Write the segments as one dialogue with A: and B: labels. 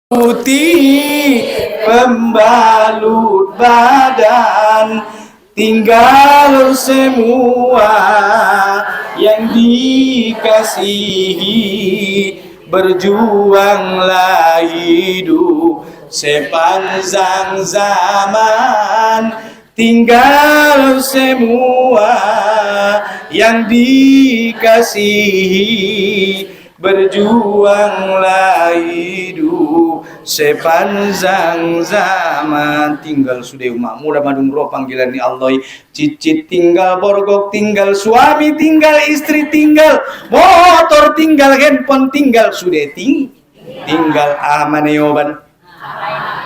A: putih pembalut badan, tinggal semua yang dikasihi, berjuanglah hidup sepanjang zaman. Tinggal semua yang dikasihi, berjuanglah hidup sepanjang zaman. Tinggal sudah umat muda madung roh panggilan ni Allah. Cicit tinggal, borgok tinggal, suami tinggal, istri tinggal, motor tinggal, handphone tinggal, sudah tinggal amaneoban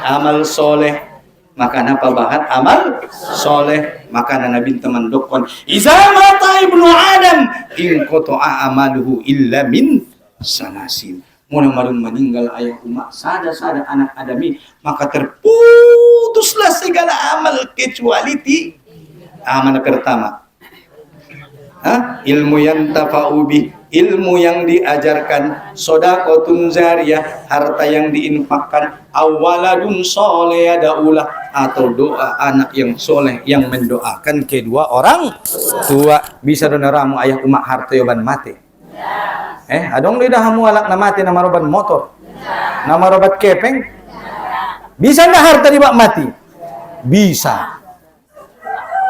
A: amal soleh. Maka apa bahat amal soleh, maka Nabi teman dokon iza mata ibnu adam in qata'a amaluhu illa min salasin. Mula meninggal ayah umat sada anak adami, maka terputuslah segala amal kecuali amal pertama, ilmu yang tafa'ubi, ilmu yang diajarkan, sodakotun jariyah, harta yang diinfakkan, awaladun soleh daulah, atau doa anak yang soleh yang mendoakan kedua orang tua. Bisa dona ramu ayah umat harta yoban mati. Adong lidah hamu alak na mati nama roban motor, nama robat kepeng. Bisa nggak harta dibak mati? Bisa.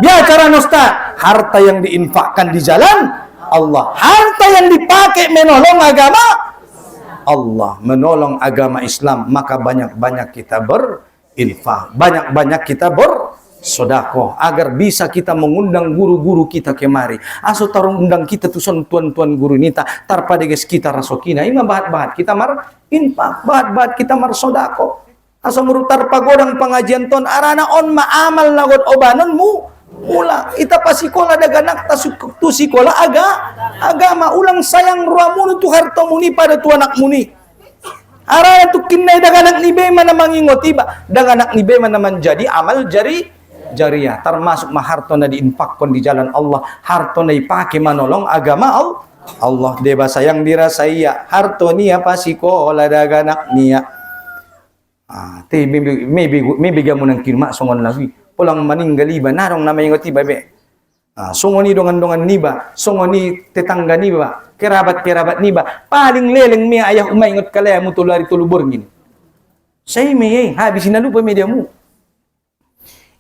A: Biar cara nosta harta yang diinfakkan di jalan Allah, harta yang dipakai menolong agama Allah, menolong agama Islam, maka banyak-banyak kita berinfak, banyak-banyak kita bersedekah agar bisa kita mengundang guru-guru kita kemari. Aso tarung undang kita tuson tuan-tuan guru nita tarpada ges kita rasokina ima bahat-bahat kita mar infak, bahat-bahat kita mar sedekah. Aso murutar pagodang pengajian ton arana on maamal lagot obanon mula ita pasikola daganak tu sikola agama ulang sayang ruamun tu harta muni pada tu anak muni. Arana tu kinai daganak nibe mana mangingot tiba daganak nibe mana menjadi amal jariyah, termasuk maharto na diinfakkan di jalan Allah, harto na ipake manolong agama Allah. Deba sayang dirasai ya harto niya pasikola daganak niya. Te maybe gamu nang kirma songon lagi pulang meninggal iba narong namanya ngoti babe. Songoni dongan-dongan niba, songoni tetangga niba, kerabat-kerabat niba, paling leleng mi ayah umay ngot kalaya mo tulari tulubur ngin. Say me habisin na lupa media mo.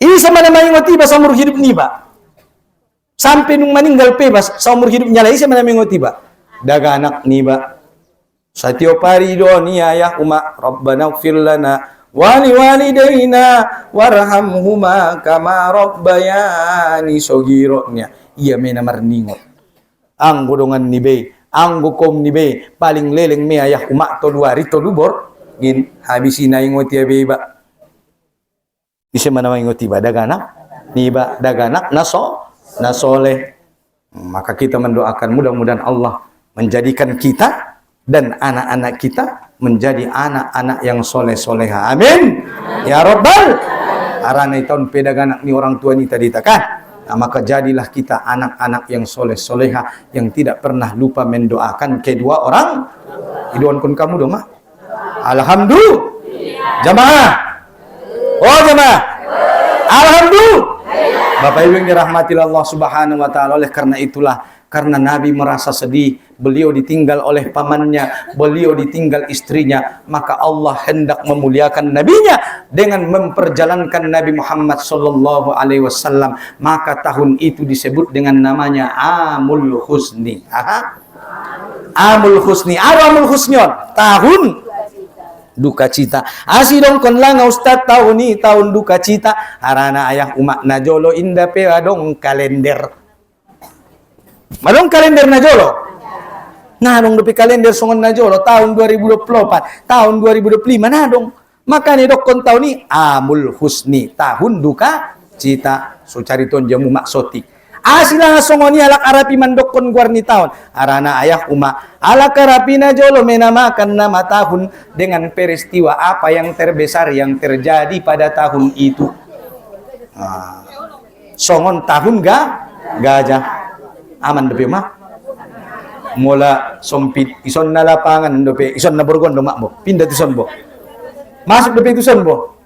A: Ini sama namanya ngoti ba sa umur hidup niba. Sampai nung meninggal pebas sa umur hidup nyala sama namanya ngoti ba. Daga anak niba. Sa tiap hari doa ni ayah umma rabbana ighfir lana wali walidayna warhamhuma kama rabbayani sogironya. Iya mena marningot. Ang godongan ni be, ang gukom ni be, paling leleng me ayah umak to duari to lubor, gin habisin na ingot ya beba. Bisa mana ingot tiba daganak, niba daganak nasoleh. Maka kita mendoakan mudah-mudahan Allah menjadikan kita dan anak-anak kita menjadi anak-anak yang soleh-soleha. Amin. Ya Rabbal. Arana tahun pedaganak ni orang tua ni tadi takkan. Nah, maka jadilah kita anak-anak yang soleh-soleha yang tidak pernah lupa mendoakan kedua orang. Iduan kun kamu dong mah. Alhamdulillah. Jamaah. Oh jamaah. Alhamdulillah. Bapak Ibu yang dirahmati Allah Subhanahu wa taala, oleh karena itulah karena Nabi merasa sedih, beliau ditinggal oleh pamannya, beliau ditinggal istrinya, maka Allah hendak memuliakan nabinya dengan memperjalankan Nabi Muhammad sallallahu alaihi wasallam. Maka tahun itu disebut dengan namanya Amul Husni. Amul Husni, Amul Husnion, tahun duka cita. Asidong kon lang ustad tahun ni tahun duka cita. Arana ayah umak najolo indah pe adong kalender. Madong kalender najolo. Nah, dong depi kalender songon najolo tahun 2024, tahun 2025 nah dong. Makanya dokon tahun ni Amul Husni, tahun duka cita. So cari ton jamu maksoti. Asila songoni alak arapi mandokon guarni tahun. Arana ayah uma alak arapi najolo menamakan nama tahun dengan peristiwa apa yang terbesar yang terjadi pada tahun itu. Songon tahun gajah. Aman depe mah mula sompit ison na lapangan dope ison na borgon do makbo pindah tison bo Masuk depan itu bo.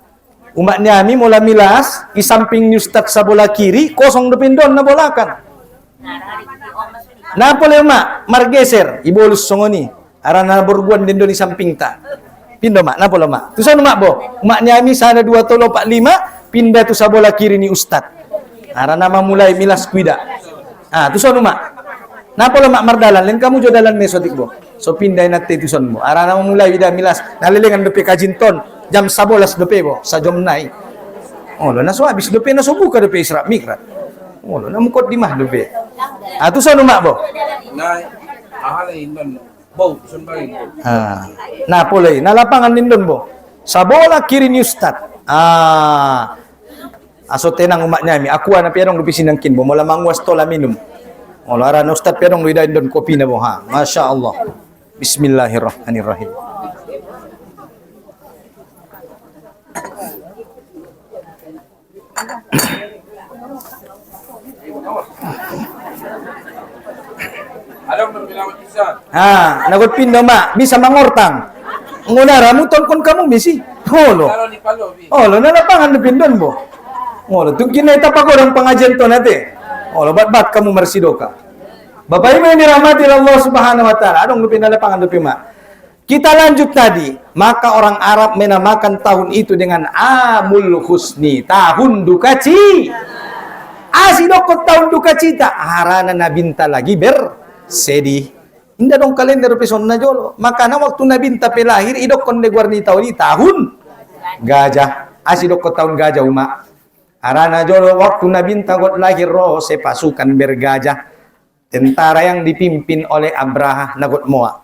A: Umat nyami mula milas, i samping ni ustaz sa bola kiri, kosong depan don na bolakan. Na pole mak, margeser, ibolus songoni. Arana borguan den don di samping ta. Pindo mak, na pole mak. Tusan mak bo. Umat nyami sana 2 tolo 4 5, pindah tu sa bola kiri ni ustaz. Arana mulai milas kuida. Ah, tusan mak. Na pole mak mardalan, len kamu jo dalan mesotik bo. So pindah nate tusan bo. Arana mulai vida milas, nalilengan depe kajinton. Jam 11 depe bo, sa jom nai. Oh, lo na so habis depe na so buka depe Isra Mikrat. Oh, lo na mukot di mah depe. Ah, tu sono mak bo.
B: Nai, ahalay indon. Bo, sunbay.
A: Ah, na pole, na lapangan nindon bo. Sa bola kiri ni ustad. Ah. Aso tenang umat nyami, aku ana piadong depe sinangkin bo, mola mangwas tola minum. Oh, lara na ustad piadong wida indon kopi na bo ha. Masya Allah. Bismillahirrahmanirrahim.
B: Alam mo binawat isa.
A: Nagot pindo mak, bisa mangortang. Nguna ramu kon kamu misi. Holo.
B: Lalo ni Palo, bi.
A: Holo na lapangan de pindon bo. Holo tu kinai tapak orang pengajian to nate. Holo bat kamu marsidoka. Bapak Ibu yang dirahmati Allah Subhanahu wa taala, adong depan lapangan depan mak. Kita lanjut tadi, maka orang Arab menamakan tahun itu dengan Amul Husni, tahun duka cita. Asidokot tahun duka cita, harana nabinta lagi bersedih. Indah dong kalender peson na jolo. Maka na waktu nabinta pelahir, idokon de guarni tahun gajah. Asidokot tahun gajah umak. Harana jolo waktu nabinta got lahir roh pasukan bergajah. Tentara yang dipimpin oleh Abraha nagot moa.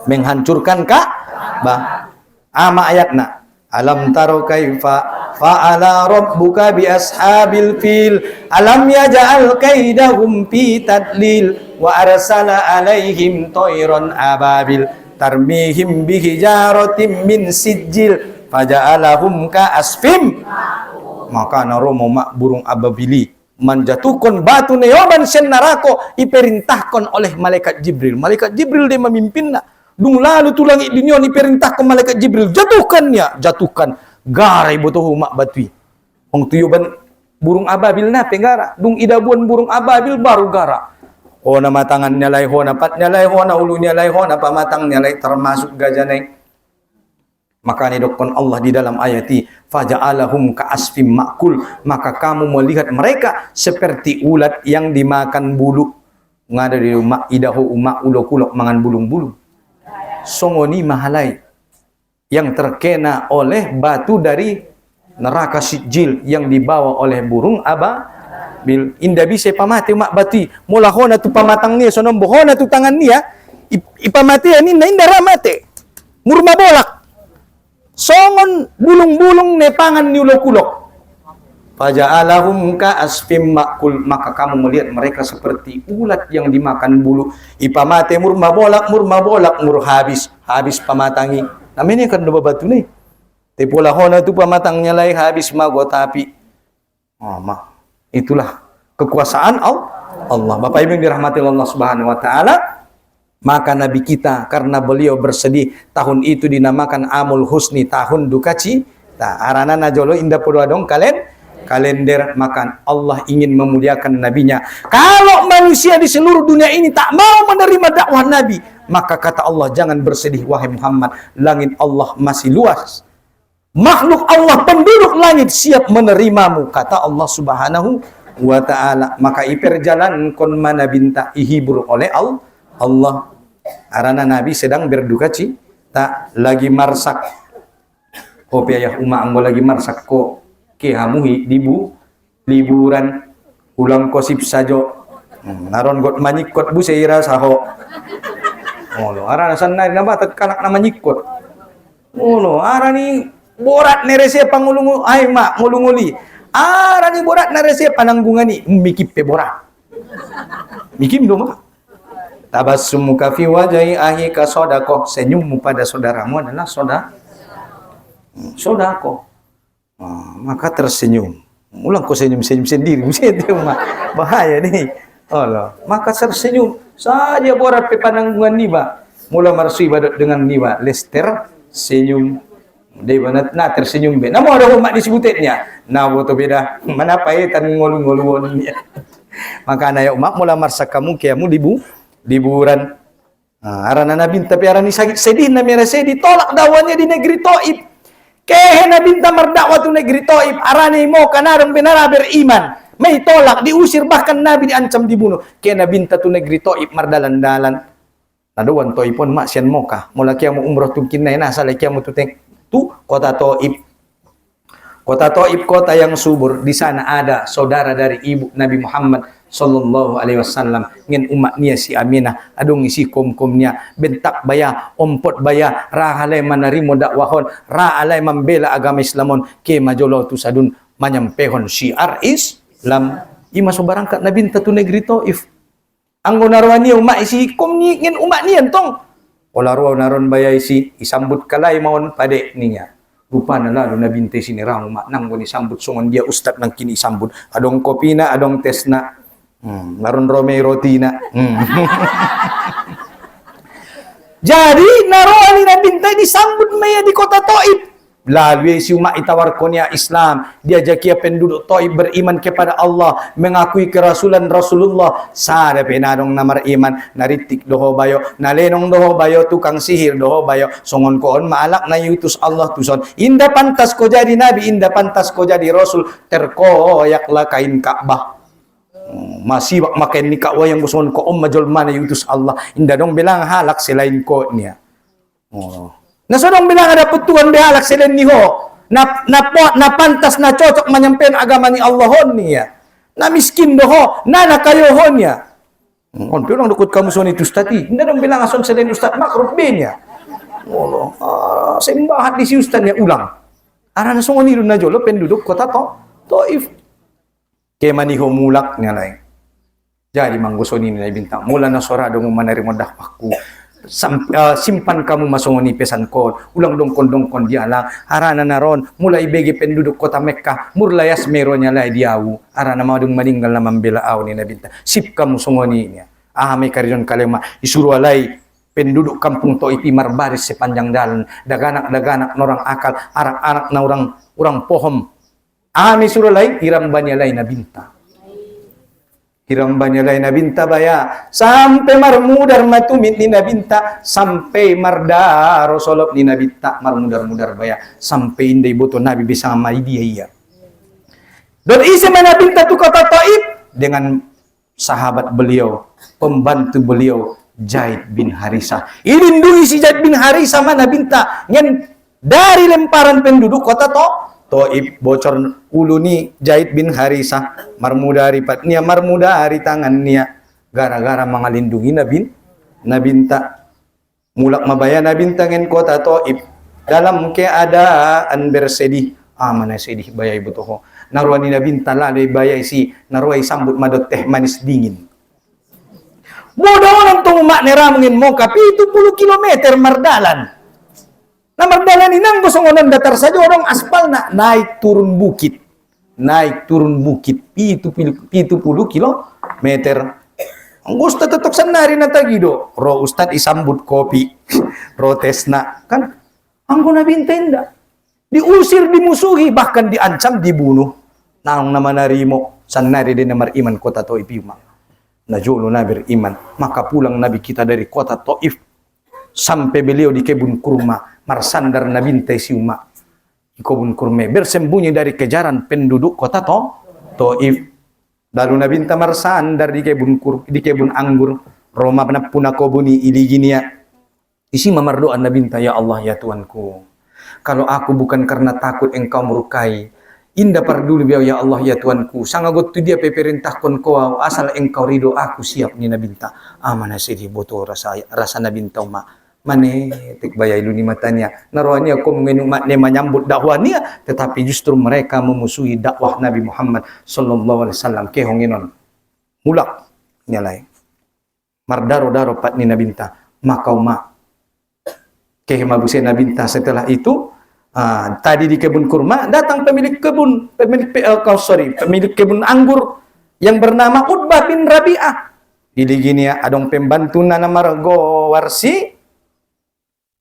A: Menghancurkan Ka'bah. Ama ayatna. Alam taro kaifa fa'ala rabbuka bi ashabil fil. Alam yaj'al kaidahum fi tadlil wa arsala alaihim tayran ababil tarmihim bi hijaratin min sijil faja'alahum ka asfim. Maka naromo mak burung ababili menjatuhkan batu neoban sen narako iperintahkan oleh malaikat Jibril. Malaikat Jibril dia memimpinnya. Dung lalu tulang dunia diperintahkan malaikat Jibril jatuhkannya, jatuhkan garai botoh mak batui. Wong tuyuban burung ababil na penggara, dung idabuan burung ababil baru gara. Oh nama tangannya lai ho na patnya lai ho na ulunya lai ho na pamatangnya lai termasuk gajah naik. Maka didokon Allah di dalam ayati faja'alahum ka'asfim ma'kul, maka kamu melihat mereka seperti ulat yang dimakan bulu. Ngada di rumah idahu umak ulo-kulok mangan bulung-bulung. Songoni mahalai yang terkena oleh batu dari neraka sijil yang dibawa oleh burung ababil. Indah bisa pamati umak bati mula hona tu pamatang niya sonom bohona tu tangan niya ipamati ani indah ramate murma bolak songon bulung-bulung nepangan ni ulo-kulok. Faja'alahum ka'asfim ma'kul, maka kamu melihat mereka seperti ulat yang dimakan bulu. Ipamate murma bolak mur habis pamatangi. Namanya kan dua batu nih. Tepola hona tu pamatangnya lai habis mago tapi. Oh, itulah kekuasaan Allah. Bapak Ibu yang dirahmati Allah Subhanahu wa taala. Maka Nabi kita karena beliau bersedih tahun itu dinamakan Amul Husni, tahun duka cita. Arana najolo indah pura dong kalender makan. Allah ingin memuliakan nabinya. Kalau manusia di seluruh dunia ini tak mau menerima dakwah Nabi, maka kata Allah jangan bersedih wahai Muhammad, langit Allah masih luas. Makhluk Allah penduduk langit siap menerimamu kata Allah Subhanahu wa taala. Maka iperjalan kon mana binta ihibur oleh Allah. Arana Nabi sedang berduka cita lagi marsak. Kopi ayah umma anggo lagi marsak ko ke hamuhi liburan ulang kosip sajo. Naron got manyikot bu seira saho. Oh lo arana sanay na batat kanak na manyikot. Oh lo arani borat nerese pangulungu ay mak ngulunguli. Arani borat nerese pananggungani mikip pe borat. Mikim do mak. Tabassumuka fi wajhi ahika sodakoh, senyummu pada saudaramu adalah sodako. Maka tersenyum. Ulang kau senyum sendiri, bahaya nih. Allah. Maka tersenyum saja borat pe pananggungan niba. Mula marsui badat dengan niba, lester senyum. Di mana na tersenyum be. Namo ada umat disebutnya. Nah, boto beda. Mana paitan ngolu-ngoluon niya. Maka na ya umat mula marsa kamu kiamu liburan. Arana nabin tapi arani sedih na mera sedih tolak dakwanya di negeri Taif. Kehe nabinta merdakwa tu negeri Taif. Arani mo kanarang benara beriman. May tolak diusir bahkan Nabi diancam dibunuh. Kehe nabinta tu negeri Taif mardalan-dalan. Naduan Taifon maksian moka. Mula kiamu umroh tu kinay nasa lagi kiamu tu kota Taif. Kota Taif kota yang subur. Di sana ada saudara dari ibu Nabi Muhammad sallallahu alaihi wasallam ngin umat niya si Aminah adong isi komkomnya bentak baya ompot baya rahalay manarimo dakwahon raalay membela agama Islamon ke majolo tu sadun manyampehon syiar Islam ima sobarangkat nabinta tu negeri Taif anggo narwani umat isi kom ni ngin umat niyan tong olarwa naron baya isi isambut kalay mawon pade niya rupa na lalu nabinte sini ramu mak nang ni sambut songon dia ustad nang kini sambut adong kopina adong tesna naron Romeo Rotina. Jadi naroani na bintay disambut maya di kota Taif. Lalu si umat itawar konya Islam. Diajak ia penduduk Taif beriman kepada Allah, mengakui kerasulan Rasulullah. Sada penadong namar iman, naritik doho bayo, nalenong doho bayo tukang sihir doho bayo. Songon koon maalak na yutus Allah tuson. Indah pantas ko jadi nabi, indah pantas ko jadi rasul. Terkoyaklah kain Ka'bah. Masih makin ni kak wayang gusto ko majol mana yutus Allah inda dong bilang halak selain ko niya nasodong bilang ada petuan behalak selain niho na pantas na cocok menyampein agama ni Allah niya na miskin doho na nakayo niya pero dukut kamu son itu tadi inda dong bilang ason selain ustad makruf niya sembahat di si ustad niya ulang arana songon niru na jolo penduduk kota Taif kemaniho mulak niya lain. Jadi manggusoni ni bintang. Mula na sorado mo manarimo dakwaku. Simpan kamu masongoni pesan ko. Ulang dongkon dia lang. Arana naron. Mula ibegi penduduk kota Mekkah. Murlayas meronya lay diawu. Arana madung maninggal na mambela aw ni bintang. Sip kamu songoni niya. May kariyon kalema. Isuru alay penduduk kampung Taif marbaris sepanjang dalan. Daganak norang akal. Arak-arak na orang pohom. Ami suruh lain hiram banyalay na binta. Hiram banyalay na binta baya sampai marmudar matumit ni na binta sampai mardaro solop ni na binta marmudar baya sampai inday boto nabi bisa mai dia iya. Dan isi mana binta tu kota Taif dengan sahabat beliau, pembantu beliau Zaid bin Harisah. Ilindungi si Zaid bin Harisah mana binta ngen dari lemparan penduduk kota Taif bocor ulu ni Zaid bin Harisah marmudari patnia marmudari tangannya gara-gara mengalindungi nabinta mulak mabaya nabinta ngen kota Taif dalam keadaan bersedih mana sedih bayai butuh narwani nabinta lalai bayai si narwai sambut madot teh manis dingin bodoh orang tong mak nera mengin mo kapi 70 kilometer mardalan. Nah mardalan inang gosongonan datar saja orang aspal naik turun bukit itu 70 kilometer. Ustad tetok sanari na tagido ro ustad isambut kopi protesna kan anggo na bintenda diusir dimusuhi bahkan diancam dibunuh nang nama narimo sanari din namar iman kota Taif na jolo na beriman maka pulang nabi kita dari kota Taif sampai beliau di kebun kurma marsandar nabintai si umat di kebun kurma bersembunyi dari kejaran penduduk kota Taif lalu nabinta marsandar di kebun anggur Roma puna kobuni iliginia isi mamardoan nabinta ya Allah ya Tuanku kalau aku bukan karena takut engkau murkai indah pardulu biau ya Allah ya Tuanku sangagot tu dia peperintahkon kau asal engkau ridho aku siap ni nabinta mana sedih botol rasa nabinta umat mane tik bayai luni matanya naroanya aku mengenuk makne menyambut dakwahnya tetapi justru mereka memusuhi dakwah Nabi Muhammad sallallahu alaihi wasallam ke honginon mulak nyalai mardaro pat ni nabinta makau ma ke mabuse nabinta setelah itu tadi di kebun kurma datang pemilik kebun anggur yang bernama Utbah bin Rabi'ah jadi gini ya adong pembantu nama Margo Warsi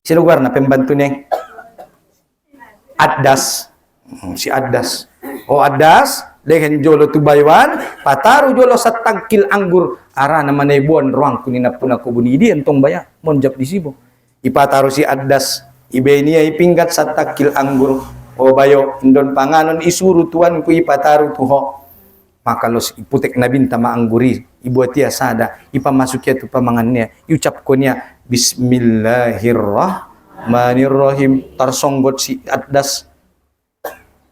A: si lugar na pembantu neng Addas. Si Addas. Oh Addas, lehen jolo tu baywan, pataru jolo sa tangkil anggur, ara naman ay buwan, ruang kunina puna ko bunidi, entong baya, monjap di sibo. Ipataru si Addas, ibe niya ipinggat sa tangkil anggur, o bayo, indon panganon isuru tuan ku ipataru tuho. Maka los iputek na binta maangguri, ibuat dia sada, ipamasuk ya tu pamangannya, iucap ko niya, Bismillahirrahmanirrahim, tarsonggot si Addas.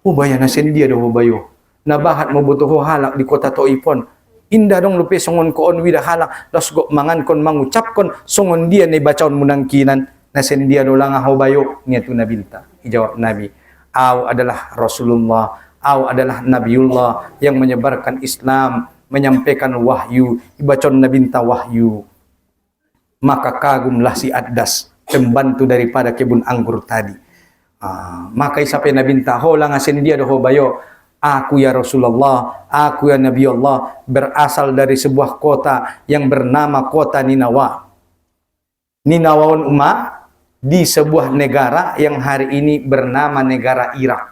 A: Ubaya na sendia do ubayo. Nabahat mo butuh halak di kota Toipon. Indah dong lupe songon ko on wida halak. Los go mangan kon mangucap kon songon dia ni bacaon munangkinan. Na sendia do lang ubayo. Nia tu nabilta. Ijawab Nabi. Au adalah Rasulullah. Au adalah Nabiullah yang menyebarkan Islam, menyampaikan wahyu, ibacon nabinta wahyu. Maka kagumlah si Addas, pembantu daripada kebun anggur tadi. Maka isapai nabinta ho lang asin dia doho bayo. Aku ya Rasulullah, aku ya Nabi Allah, berasal dari sebuah kota yang bernama kota Ninawa. Ninawaun di sebuah negara yang hari ini bernama negara Irak.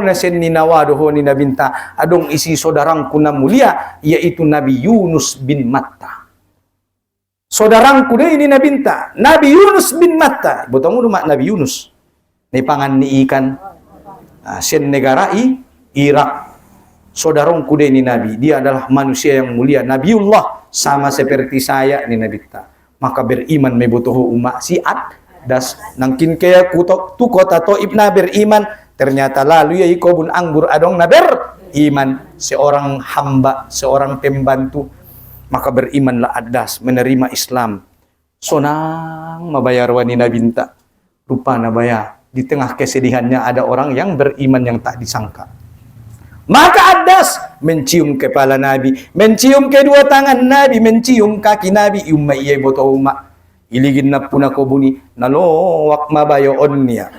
A: Nasen Ninawa doho ni nabinta adong isi saudarangku na mulia, yaitu Nabi Yunus bin Matta. Saudarangku deh ini nabinta, Nabi Yunus bin Matta. Botong rumah Nabi Yunus. Ni pangan ni ikan. Sen negara Irak. Saudarangku deh ini Nabi. Dia adalah manusia yang mulia. Nabiullah sama seperti saya ni nabinta. Maka beriman me botoho umat si Addas. Nangkin kaya kutok tu kota Toib na beriman. Ternyata lalu ya kebun anggur adong na beriman. Seorang hamba, seorang pembantu. Maka berimanlah Addas, menerima Islam. Sonang mabayar wanita binta. Rupa nabaya. Di tengah kesedihannya ada orang yang beriman yang tak disangka. Maka Addas mencium kepala Nabi, mencium kedua tangan Nabi, mencium kaki Nabi. Umma iya boto umma. Iligin na puna ko buni. Nalowak mabayo onnya.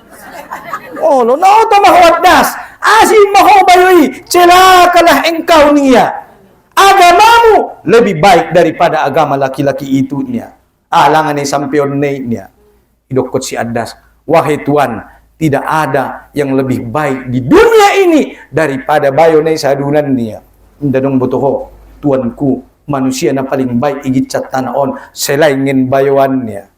A: Oh, lo no to maho Addas. Asim maho bayoy. Celakalah engkau niya. Agamamu lebih baik daripada agama laki-laki itu niya. Alangan ni sampeon niya. Idokot si Addas. Wahai Tuhan, tidak ada yang lebih baik di dunia ini daripada bayonai sadunan niya. Indadong botoho, Tuanku, manusia na paling baik igit catanon selain bayoan niya.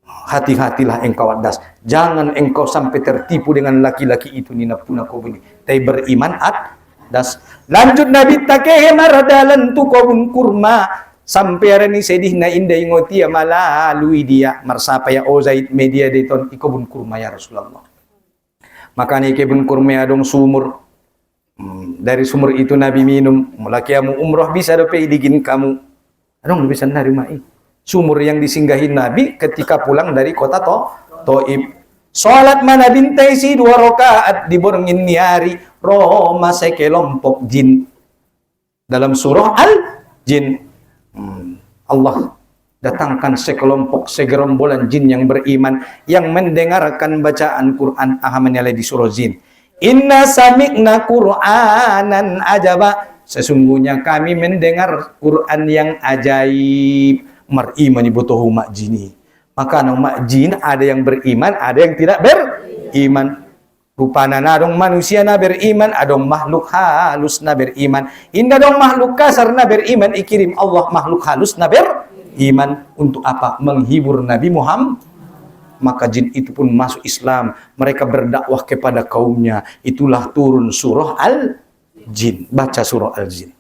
A: Hati-hatilah engkau Addas. Jangan engkau sampai tertipu dengan laki-laki itu nina puna kau buni. Tapi beriman Addas. Lanjut Nabi takehe maradalan tu kobun kurma. Sampai hari ini sedih na indah ingotia malalui dia marsapa ya ozaid media deton ikobun kurma ya Rasulullah. Makanya ikobun kurma adong sumur. Dari sumur itu Nabi minum. Mulakiamu umroh bisa dope iligin kamu. Adong bisa narimai. Sumur yang disinggahin Nabi ketika pulang dari kota Toib. Salat mana bintai si 2 rakaat diborngin niari Roma sekelompok jin. Dalam surah Al-Jin. Allah datangkan segerombolan jin yang beriman yang mendengarkan bacaan Quran ahamannya di surah Jin. Inna sami'na Qur'anan ajaba. Sesungguhnya kami mendengar Quran yang ajaib. Beriman butuh umat jini. Maka umat jin ada yang beriman, ada yang tidak beriman. Rupana nadong manusia na beriman, adong makhluk halus na beriman. Indah dong makhluk kasar na beriman, ikirim Allah makhluk halus na beriman. Untuk apa? Menghibur Nabi Muhammad. Maka jin itu pun masuk Islam. Mereka berdakwah kepada kaumnya. Itulah turun surah Al-Jin. Baca surah Al-Jin.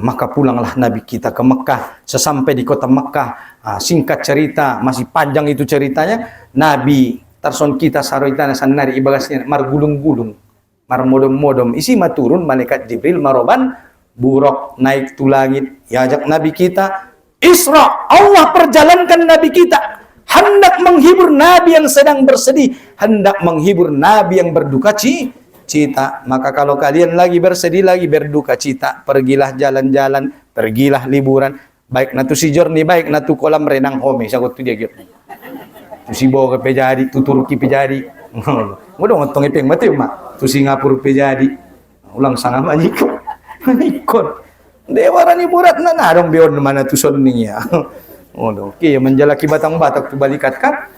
A: Maka pulanglah Nabi kita ke Mekah. Sesampai di kota Mekah, singkat cerita, masih panjang itu ceritanya. Nabi tarson kita saroitana sanari ibagasnya margulung-gulung, marmodom-modom. Isi maturun malaikat Jibril maroban buruk naik tu langit. Ya ajak Nabi kita Isra. Allah perjalankan Nabi kita hendak menghibur Nabi yang sedang bersedih, hendak menghibur Nabi yang berduka cita. Maka kalau kalian lagi bersedih, lagi berduka cita, pergilah jalan-jalan, pergilah liburan. Baik natu si journey, baik natu kolam renang home. Sagot tu dia gitu. Tu si bawa ke pejadi, tu Turki pejadi. Mudah ngotong ipeng mati mak. Tu Singapura pejadi. Ulang sangat manyikon. Manyikon. Dewa rani burat na narong bion mana tu sonnya. Oke, menjalaki batang batak tu balikat kan.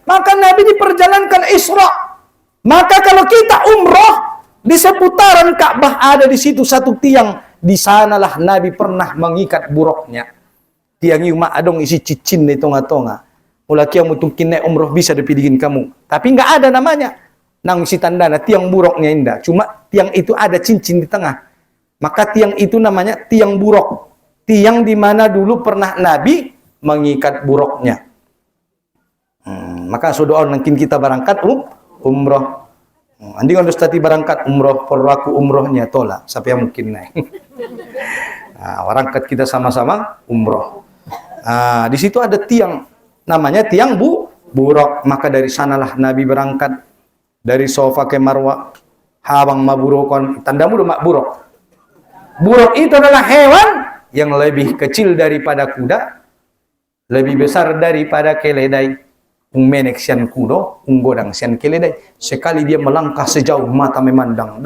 A: Maka Nabi diperjalankan Isra. Maka kalau kita umroh di seputaran Ka'bah ada di situ satu tiang, di sanalah Nabi pernah mengikat buruknya. Tiang itu mak adong isi cicin di tonga-tonga. Mulai mungkin naik umroh bisa dipidihin kamu. Tapi nggak ada namanya. Nang isi tanda tiang buruknya indah. Cuma tiang itu ada cincin di tengah. Maka tiang itu namanya tiang buruk. Tiang di mana dulu pernah Nabi mengikat buruknya. Maka sudah mungkin kita berangkat umroh. Andi kan tadi berangkat umroh, perlaku umrohnya tolak. Siapa yang mungkin naik? Nah, berangkat kita sama-sama umroh. Di situ ada tiang, namanya tiang buruk. Maka dari sanalah Nabi berangkat dari Sofa ke Marwah. Habang maburukon, tandamu mak buruk. Buruk itu adalah hewan yang lebih kecil daripada kuda, lebih besar daripada keledai. Menek sian kudo, godang sian keledai. Sekali dia melangkah sejauh mata memandang.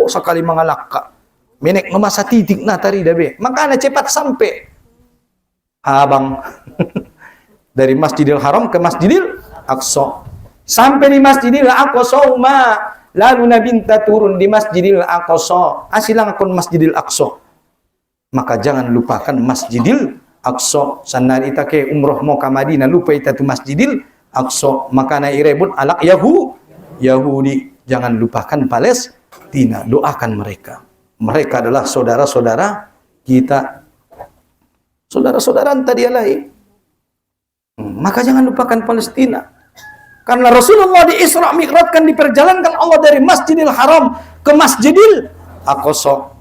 A: Sekali mengalakka. Menek memasa titik na tari dabe. Makanya cepat sampai. Abang dari Masjidil Haram ke Masjidil Aqsa. Sampai di Masjidil Aqsa, lalu Nabi minta turun di Masjidil Aqsa. Asilang akun Masjidil Aqsa. Maka jangan lupakan Masjidil Aqsa. Sannan ita ke umroh mau ke Madinah lupa ita tu Masjidil Aqsa. Maka na irebut alak Yahudi. Jangan lupakan Palestina. Doakan mereka. Mereka adalah saudara-saudara kita. Saudara-saudara tadi lain. Maka jangan lupakan Palestina. Karena Rasulullah di Isra Mi'rajkan diperjalankan Allah dari Masjidil Haram ke Masjidil Aqsa.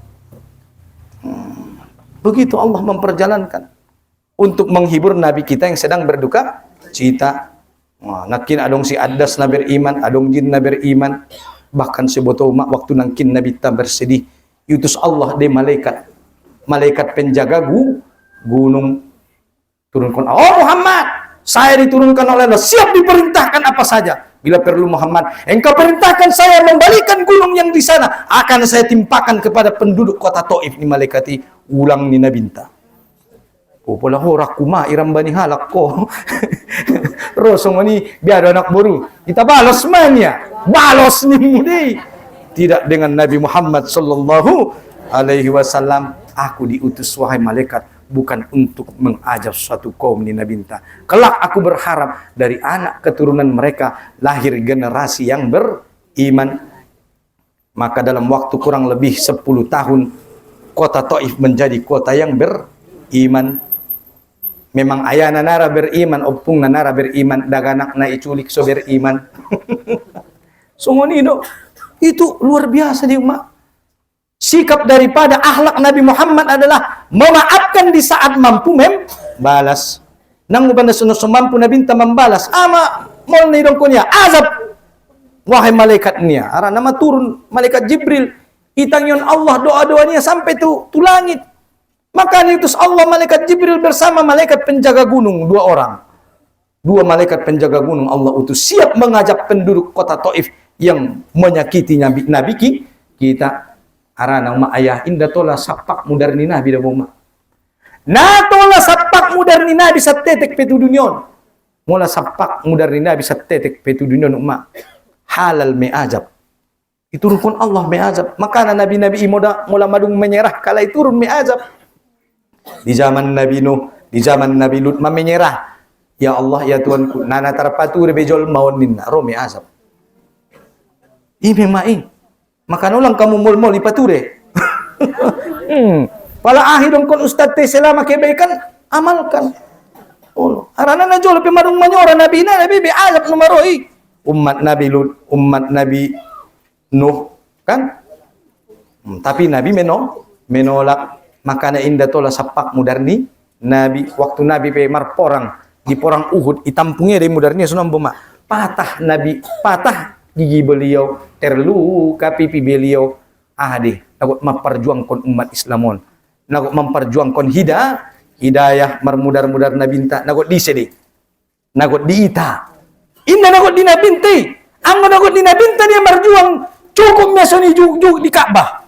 A: Begitu Allah memperjalankan untuk menghibur Nabi kita yang sedang berduka cita. Nakin adong si adas na beriman, adong jin na beriman. Bahkan seboto umat waktu nangkin Nabi ta bersedih, yutus Allah de malaikat penjaga gunung turunkan. Oh Muhammad, saya diturunkan oleh Allah, siap diperintahkan apa saja. Bila perlu Muhammad, engkau perintahkan saya membalikan gunung yang di sana, akan saya timpakan kepada penduduk kota Taif ni malaikati ulang ni nabinta. Oh pola horak kuma iram bani halak ko. Rosong ni biar anak baru. Kita balos mania. Balos ni mudi. Tidak dengan Nabi Muhammad sallallahu alaihi wasallam. Aku diutus wahai malaikat bukan untuk mengajak suatu kaum ni nabinta. Kelak aku berharap dari anak keturunan mereka lahir generasi yang beriman. Maka dalam waktu kurang lebih 10 tahun kota Taif menjadi kota yang beriman. Memang ayah nara beriman, opung nara beriman, daganak na iculik so beriman. Sungonido, itu luar biasa di umat. Sikap daripada akhlak Nabi Muhammad adalah memaafkan di saat mampu membalas. Nang ubanda suno mampu Nabi ta membalas. Ama mol ni dong kunya azab. Wahai malaikat niya, ara nama turun malaikat Jibril. Itangyon Allah doa-doanya sampai tu langit. Maka diutus Allah malaikat Jibril bersama malaikat penjaga gunung, 2 orang. 2 malaikat penjaga gunung Allah utus siap mengajak penduduk kota Taif yang menyakiti Nabi kita. Arana uma ayah inda tola sapak mudarni Nabi da buma. Na tola sapak mudarni Nabi sa tetek petu dunyon. Mula sapak mudarni Nabi sa tetek petu dunyon uma. Halal me'ajab. Iturun Allah me'ajab. Maka Nabi-Nabi imoda mula madung menyerah kala iturun me'ajab. Di zaman Nabi Nuh, di zaman Nabi Lut menyerah. Ya Allah ya Tuhanku, nana tarpatur bejol maun ninna romi azab. Ini mai. Maka ulang kamu mul-mul ipature. Pala akhirong kon ustad te selama kebaikan amalkan. Oh, arana na jol pemarung manyora Nabi be azab numaroi. Umat Nabi Lut, umat Nabi Nuh, kan? Tapi Nabi menolak. Maka na inda tola sapak mudarni Nabi waktu Nabi pemar porang di porang Uhud itampungnya dari mudarni sunam boma patah Nabi patah gigi beliau terluka pipi beliau nagot memperjuangkan umat Islamon nagot memperjuangkan hidayah marmudar-mudar nabinta nagot disedi nagot diita inda nagot dinabinti anggo nagot dinabinta dia marjuang cukup mesoni juk di Ka'bah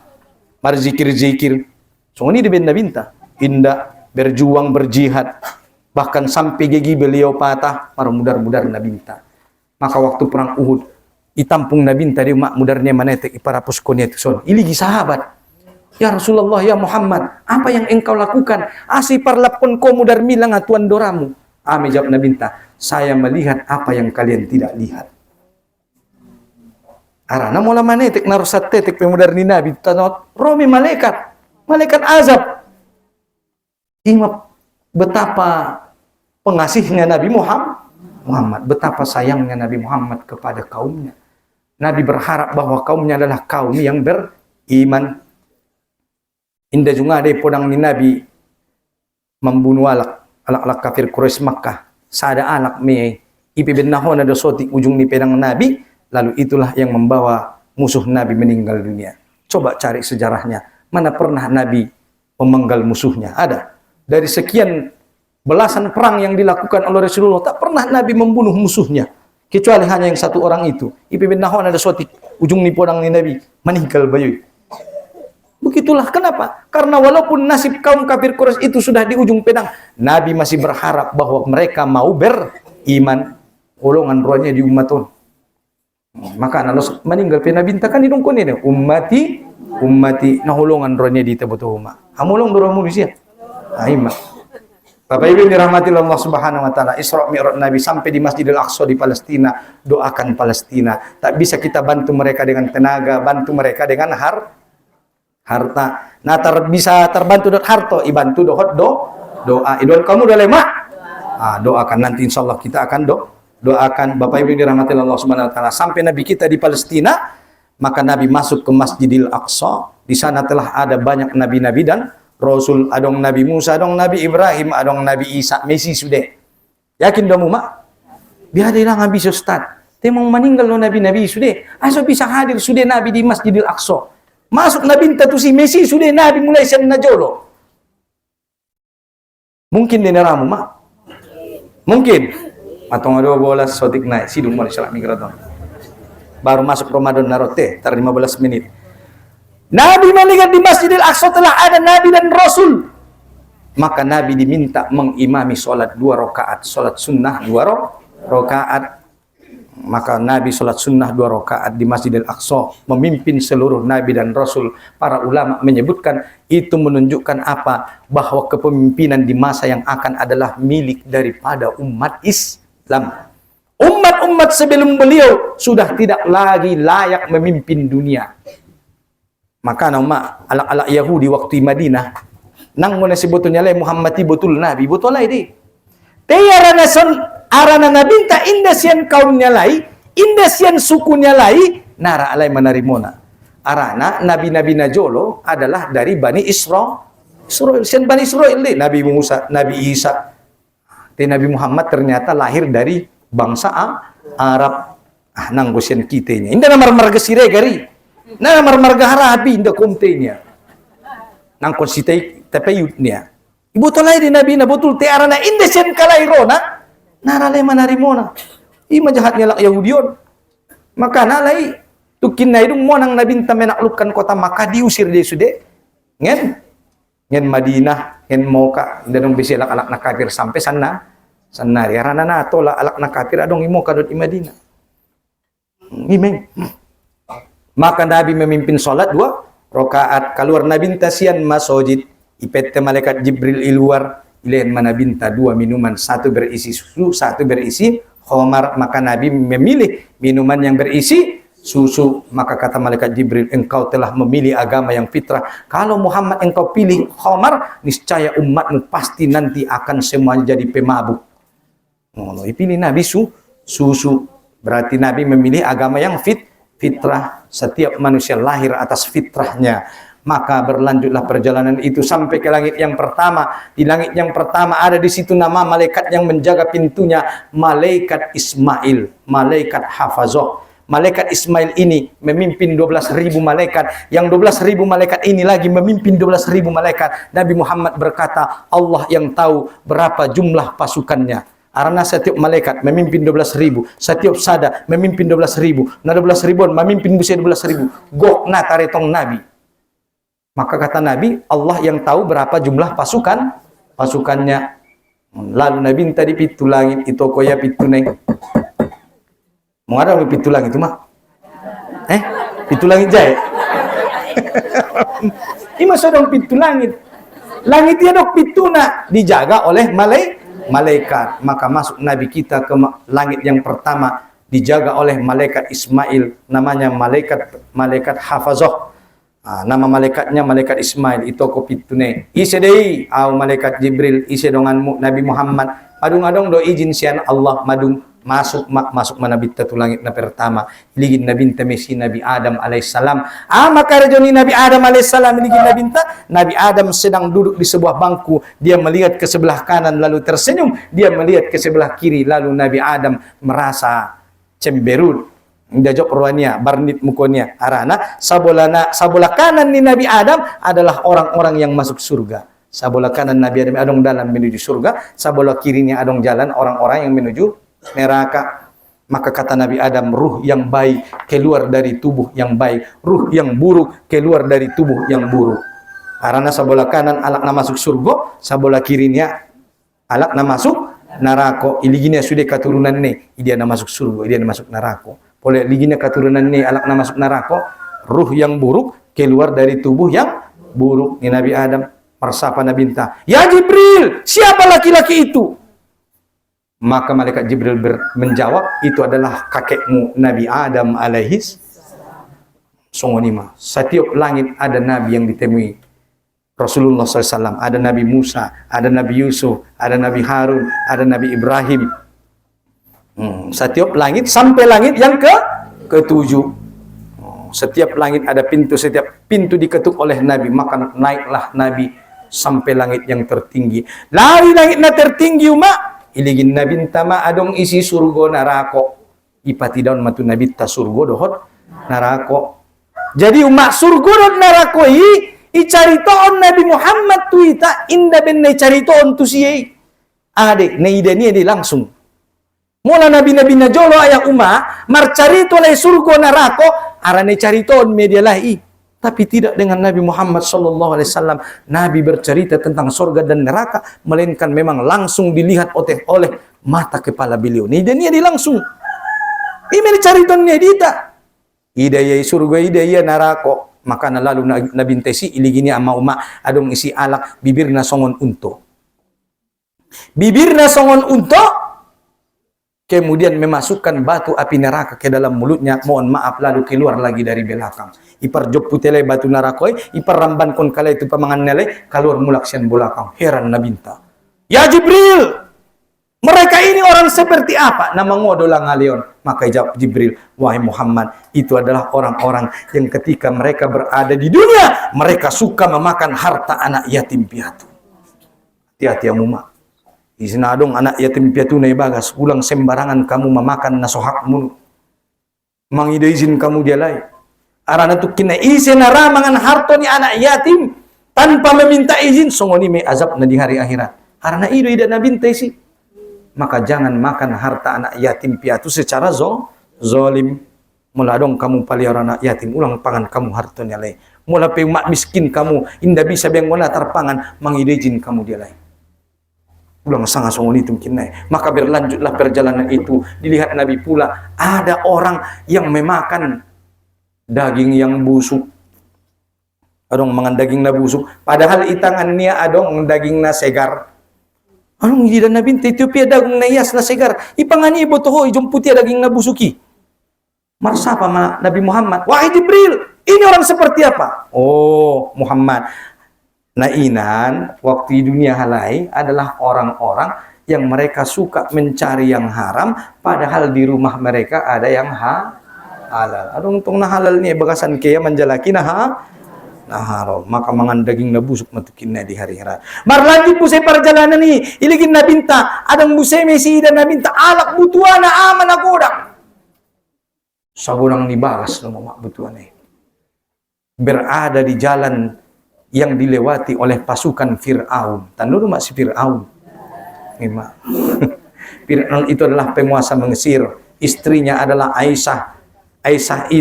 A: marzikir-zikir. So ini di benda binta, indah berjuang berjihad Bahkan sampai gigi beliau patah, para mudar-mudar nabinta. Maka waktu perang Uhud, itampung nabinta di mak mudarnya manetek para puskonya itu son. Iligi sahabat. Ya Rasulullah, ya Muhammad, apa yang engkau lakukan? Asi parlapon ko mudar milang atuan doramu. Ami jawab nabinta, saya melihat apa yang kalian tidak lihat. Arana mula manetek narusat tetek pemudar ni nabi tanot romi malaikat azab. Ingat betapa pengasihnya Nabi Muhammad, betapa sayangnya Nabi Muhammad kepada kaumnya. Nabi berharap bahwa kaumnya adalah kaum yang beriman. Indah juga ada podang ni Nabi membunuh alak kafir Quraisy Makkah. Sada anak me ipi bin Nahon ada sotik ujung ni pedang Nabi, lalu itulah yang membawa musuh Nabi meninggal dunia. Coba cari sejarahnya. Mana pernah Nabi memenggal musuhnya? Ada. Dari sekian belasan perang yang dilakukan oleh Rasulullah, tak pernah Nabi membunuh musuhnya. Kecuali hanya yang satu orang itu. Ipi bin Nahon ada sotik ujung ni podang ni Nabi meninggal bayu. Begitulah kenapa? Karena walaupun nasib kaum kafir Quraisy itu sudah di ujung pedang, Nabi masih berharap bahwa mereka mau beriman. Golongan rohnya di umatun. Maka Allah meninggal pena bintakan di dongkon ini. Ummati nahulungan rohnya di tebetu umat. Hamulong dorong manusia. Aima. Bapak Ibu dirahmati Allah Subhanahu wa taala, Isra Mi'raj Nabi sampai di Masjidil Aqsa di Palestina, doakan Palestina. Tak bisa kita bantu mereka dengan tenaga, bantu mereka dengan harta. Nah, bisa terbantu dengan harta, ibantu doa. Idon kamu udah lemak. Doakan nanti insyaallah kita akan doakan. Bapak Ibu dirahmati Allah Subhanahu wa taala, sampai Nabi kita di Palestina, maka Nabi masuk ke Masjidil Aqsa. Di sana telah ada banyak nabi-nabi dan Rasul, adong Nabi Musa, adong Nabi Ibrahim, adong Nabi Isa, Messi sudah. Yakin dong mak? Biar dia ngabi Ustaz. Temang meninggal lo Nabi sudah. Aso bisa hadir sudah Nabi di Masjidil Aqsa. Masuk Nabi tu si Messi sudah Nabi mulai sen najolo. Mungkin dia neramu mak? Mungkin. Atau ada bola sotik naik sidung mulai salat migraton. Baru masuk Ramadan narote, tar 15 menit. Nabi meninggal di Masjidil Aqsa telah ada Nabi dan Rasul. Maka Nabi diminta mengimami sholat 2 rakaat, sholat sunnah 2 rakaat. Maka Nabi sholat sunnah 2 rakaat di Masjidil Aqsa, memimpin seluruh Nabi dan Rasul. Para ulama menyebutkan itu menunjukkan apa? Bahwa kepemimpinan di masa yang akan adalah milik daripada umat Islam. Umat-umat sebelum beliau sudah tidak lagi layak memimpin dunia. Maka nama alak-alak Yahudi waktu Madinah nang muna sebetulnya Muhammad betul Nabi betul lah ini. Tiarana son arana nabi ta indasian kaumnya lai, indasian sukunya lai, nara alai menarimona. Arana nabi-nabi najolo adalah dari Bani Israel. Sian Bani Israel deh, Nabi Musa, Nabi Isa. Dan Nabi Muhammad ternyata lahir dari bangsa Arab. Nang gosian kitanya. Indah nama marga siregari. Nah, marga harabi inda komtenya. Nang konsitai tapayutnya. Ibu tolai di nabi na betul te arana indesen kalairona. Narale manarimona. Ima jahatnya lak Yahudion. Maka nalai tukin na idung mo nang nabi menaklukkan kota Makkah diusir dia sude. Ngen Madinah, ngen Moka, dadong bisi alak-alak na kafir sampai sana. Sana arana na tola alak na kafir adong imo kadot di Madinah. Imeng. Maka Nabi memimpin sholat 2 rakaat. Keluar Nabi tasian masjid. Ipette malaikat Jibril iluar. Ilahin manabinta 2 minuman. 1 berisi susu, 1 berisi khamar. Maka Nabi memilih minuman yang berisi susu. Maka kata malaikat Jibril, engkau telah memilih agama yang fitrah. Kalau Muhammad engkau pilih khamar, niscaya umatmu pasti nanti akan semuanya jadi pemabuk. Pilih Nabi susu. Berarti Nabi memilih agama yang fitrah. Setiap manusia lahir atas fitrahnya. Maka berlanjutlah perjalanan itu sampai ke langit yang pertama. Di langit yang pertama ada di situ nama malaikat yang menjaga pintunya, malaikat Ismail, malaikat Hafazah. Malaikat Ismail ini memimpin 12.000 malaikat. Yang 12.000 malaikat ini lagi memimpin 12.000 malaikat. Nabi Muhammad berkata, Allah yang tahu berapa jumlah pasukannya. Karena setiap malaikat memimpin 12.000, setiap sada memimpin 12.000, nah 12.000 memimpin busia 12.000. Gok na taretong Nabi. Maka kata Nabi, Allah yang tahu berapa jumlah pasukannya. Lalu Nabi minta di pintu langit itu koya pintu neng. Mau ada di pintu langit itu mah? Pintu langit jaya. Ini masuk dong pintu langit. Langit dia dok pintu nak dijaga oleh malaikat. Maka masuk Nabi kita ke langit yang pertama dijaga oleh malaikat Ismail, namanya malaikat Hafazah. Nama malaikatnya malaikat Ismail itu ko pitune. Ise deui au malaikat Jibril ise donganmu Nabi Muhammad. Padung-adong do izin sian Allah madung masuk mana bitta tu langit na pertama ligin nabi mesi Nabi Adam alaihissalam. Maka rejoni Nabi Adam alaihissalam ligin Nabi Adam sedang duduk di sebuah bangku, dia melihat ke sebelah kanan lalu tersenyum, dia melihat ke sebelah kiri lalu Nabi Adam merasa cemberut. Dajok ruannya barnit mukonya arana sabola kanan ni Nabi Adam adalah orang-orang yang masuk surga. Sabola kanan Nabi Adam adong dalam menuju surga, sabola kirinya adong jalan orang-orang yang menuju neraka. Maka kata Nabi Adam, ruh yang baik keluar dari tubuh yang baik, ruh yang buruk keluar dari tubuh yang buruk. Karena sabola kanan alakna masuk surga, sabola kirinya alakna masuk neraka. Iligina sudah keturunan ne, dia na masuk surga, dia na masuk neraka. Oleh ligina keturunan ne alakna masuk neraka, ruh yang buruk keluar dari tubuh yang buruk. Ni Nabi Adam persapa Nabi minta, "Ya Jibril, siapa laki-laki itu?" Maka malaikat Jibril menjawab, itu adalah kakekmu Nabi Adam alaihis. Songonima. Setiap langit ada Nabi yang ditemui. Rasulullah SAW, ada Nabi Musa, ada Nabi Yusuf, ada Nabi Harun, ada Nabi Ibrahim. Setiap langit sampai langit yang ketujuh. Setiap langit ada pintu, setiap pintu diketuk oleh Nabi, maka naiklah Nabi sampai langit yang tertinggi. Lari langit na tertinggi umat. Iligin Nabi tama adong isi surga narako. Ipati daun matu Nabi ta surga dohot narako. Jadi umat surga dohot narako icaritoon Nabi Muhammad tu ita inda benne caritoon tu siyai. Ade ne ide ni langsung. Mula nabi-nabi na jolo ayah umat marcarito lay surga narako arane caritoon media lahi. Tapi tidak dengan Nabi Muhammad sallallahu alaihi wasallam. Nabi bercerita tentang surga dan neraka, melainkan memang langsung dilihat oleh mata kepala beliau. Ini dia langsung. Ini caritonnya dia. Idaya surga, idaya neraka. Maka lalu Nabi tesi iligini ama umat adong isi alak bibirna songon unto. Bibirna songon unto. Kemudian memasukkan batu api neraka ke dalam mulutnya, mohon maaf lalu keluar lagi dari belakang. Ipar jop putele batu neraka, ipar ramban kon kala itu pamangan nele, keluar mulaksian belakang. Heran Nabinta. Ya Jibril, mereka ini orang seperti apa? Nama ngodola ngalion. Maka jawab Jibril, wahai Muhammad, itu adalah orang-orang yang ketika mereka berada di dunia, mereka suka memakan harta anak yatim piatu. Hati-hati yang umat. Isinadong anak yatim piatu na ibagas, ulang sembarangan kamu memakan nasohakmu. Mangide izin kamu dia lain. Arana tu kina izin naramangan harta ni anak yatim tanpa meminta izin, songoni me azab na di hari akhirat. Arana ido ida na bintai si. Maka jangan makan harta anak yatim piatu secara zolim. Mula dong kamu palihara anak yatim, ulang pangan kamu harta ni lain. Mula pe umat miskin kamu, inda bisa beng wala tarpangan, mangide izin kamu dia lain. Ulang sangat songoni itu mungkin naik. Maka berlanjutlah perjalanan itu. Dilihat Nabi pula ada orang yang memakan daging yang busuk. Adong mangan daging na busuk. Padahal itangannya adong daging na segar. Anong hindi na Nabi Ethiopia daging na iyas na segar. Ipangani ibotoho ijong putih daging na busuki. Marsapa Nabi Muhammad. Wahai Jibril, ini orang seperti apa? Oh Muhammad. Nainan waktu di dunia halai adalah orang-orang yang mereka suka mencari yang haram, padahal di rumah mereka ada yang halal. Adong tong na halal ni bagasan kaya manjalaki na haram. Maka mangan daging na busuk matukin na di hari hara. Marlanjut po sa perjalanan ni iligin na binta adang musay mesi dan na binta alak butuan na aman na kodang. Sabunang nibagas ng mga butuan na berada di jalan yang dilewati oleh pasukan Fir'aun. Tandun mak si Fir'aun. Fir'aun itu adalah penguasa Mesir. Istrinya adalah Aisyah. Aisyah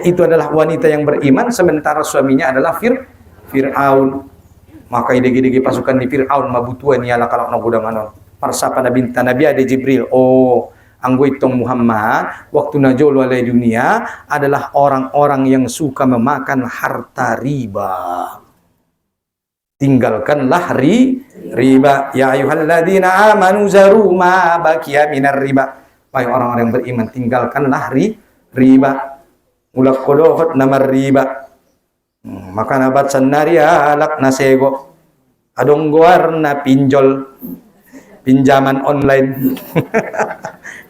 A: itu adalah wanita yang beriman, sementara suaminya adalah Fir'aun. Maka ide-ide pasukan di Fir'aun mabutuan niala kalau nagudang anon. Parsa pada binta Nabi ada Jibril. Oh, anggo itong Muhammad waktu najolo alai dunia adalah orang-orang yang suka memakan harta riba. Tinggalkanlah riba. Ya ayyuhalladzina amanu zaru ma baqiya minar riba. Wahai orang-orang yang beriman, tinggalkanlah riba. Ulak kodohot namar riba. Maka nabat sanari alak nasego. Adong na pinjol. Pinjaman online.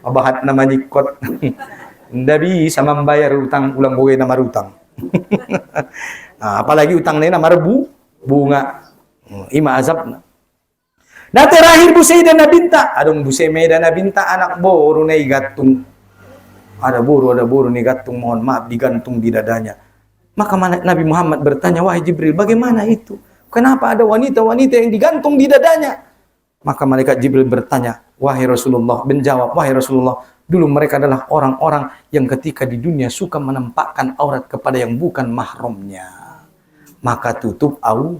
A: Mabahat na manikot. Hindi bisa membayar utang ulang buhay na marutang. Apalagi utang na yun na bunga. Ima azab na. Na terakhir busay na binta. Adong busay may na binta anak boro na igatong. Ada boro ni gatong, mohon maaf digantung di dadanya. Maka Nabi Muhammad bertanya, wahai Jibril, bagaimana itu? Kenapa ada wanita-wanita yang digantung di dadanya? Maka malaikat Jibril bertanya, wahai Rasulullah, menjawab, wahai Rasulullah, dulu mereka adalah orang-orang yang ketika di dunia suka menampakkan aurat kepada yang bukan mahramnya. Maka tutup aurat.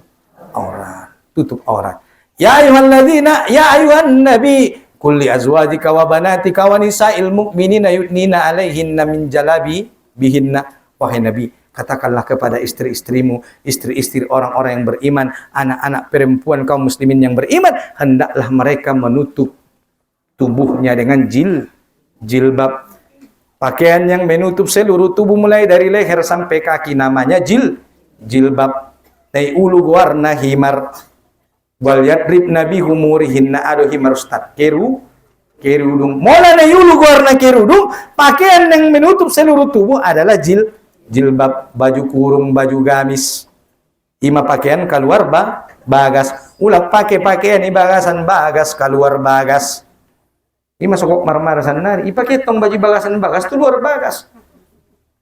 A: Ya ayyuhalladzina, ya ayyuhan nabi, kulli azwajika wa banatika wa nisa'il mu'minina yudnina alaihinna min jalabi bihinna. Wahai Nabi, katakanlah kepada istri-istrimu, istri-istri orang-orang yang beriman, anak-anak perempuan kaum muslimin yang beriman, hendaklah mereka menutup tubuhnya dengan jilbab. Pakaian yang menutup seluruh tubuh mulai dari leher sampai kaki namanya jilbab. Ulu warna himar. Wal yadrib nabi humurihinna ado himar ustad. Kerudung. Mola na yulu warna kerudung, pakaian yang menutup seluruh tubuh adalah jilbab, baju kurung, baju gamis. Ima pakaian keluar bagas. Ulah pakai pakaian bagasan bagas keluar bagas. Ima sokok marmarasan nari. Ipakai tong baju bagasan bagas keluar bagas.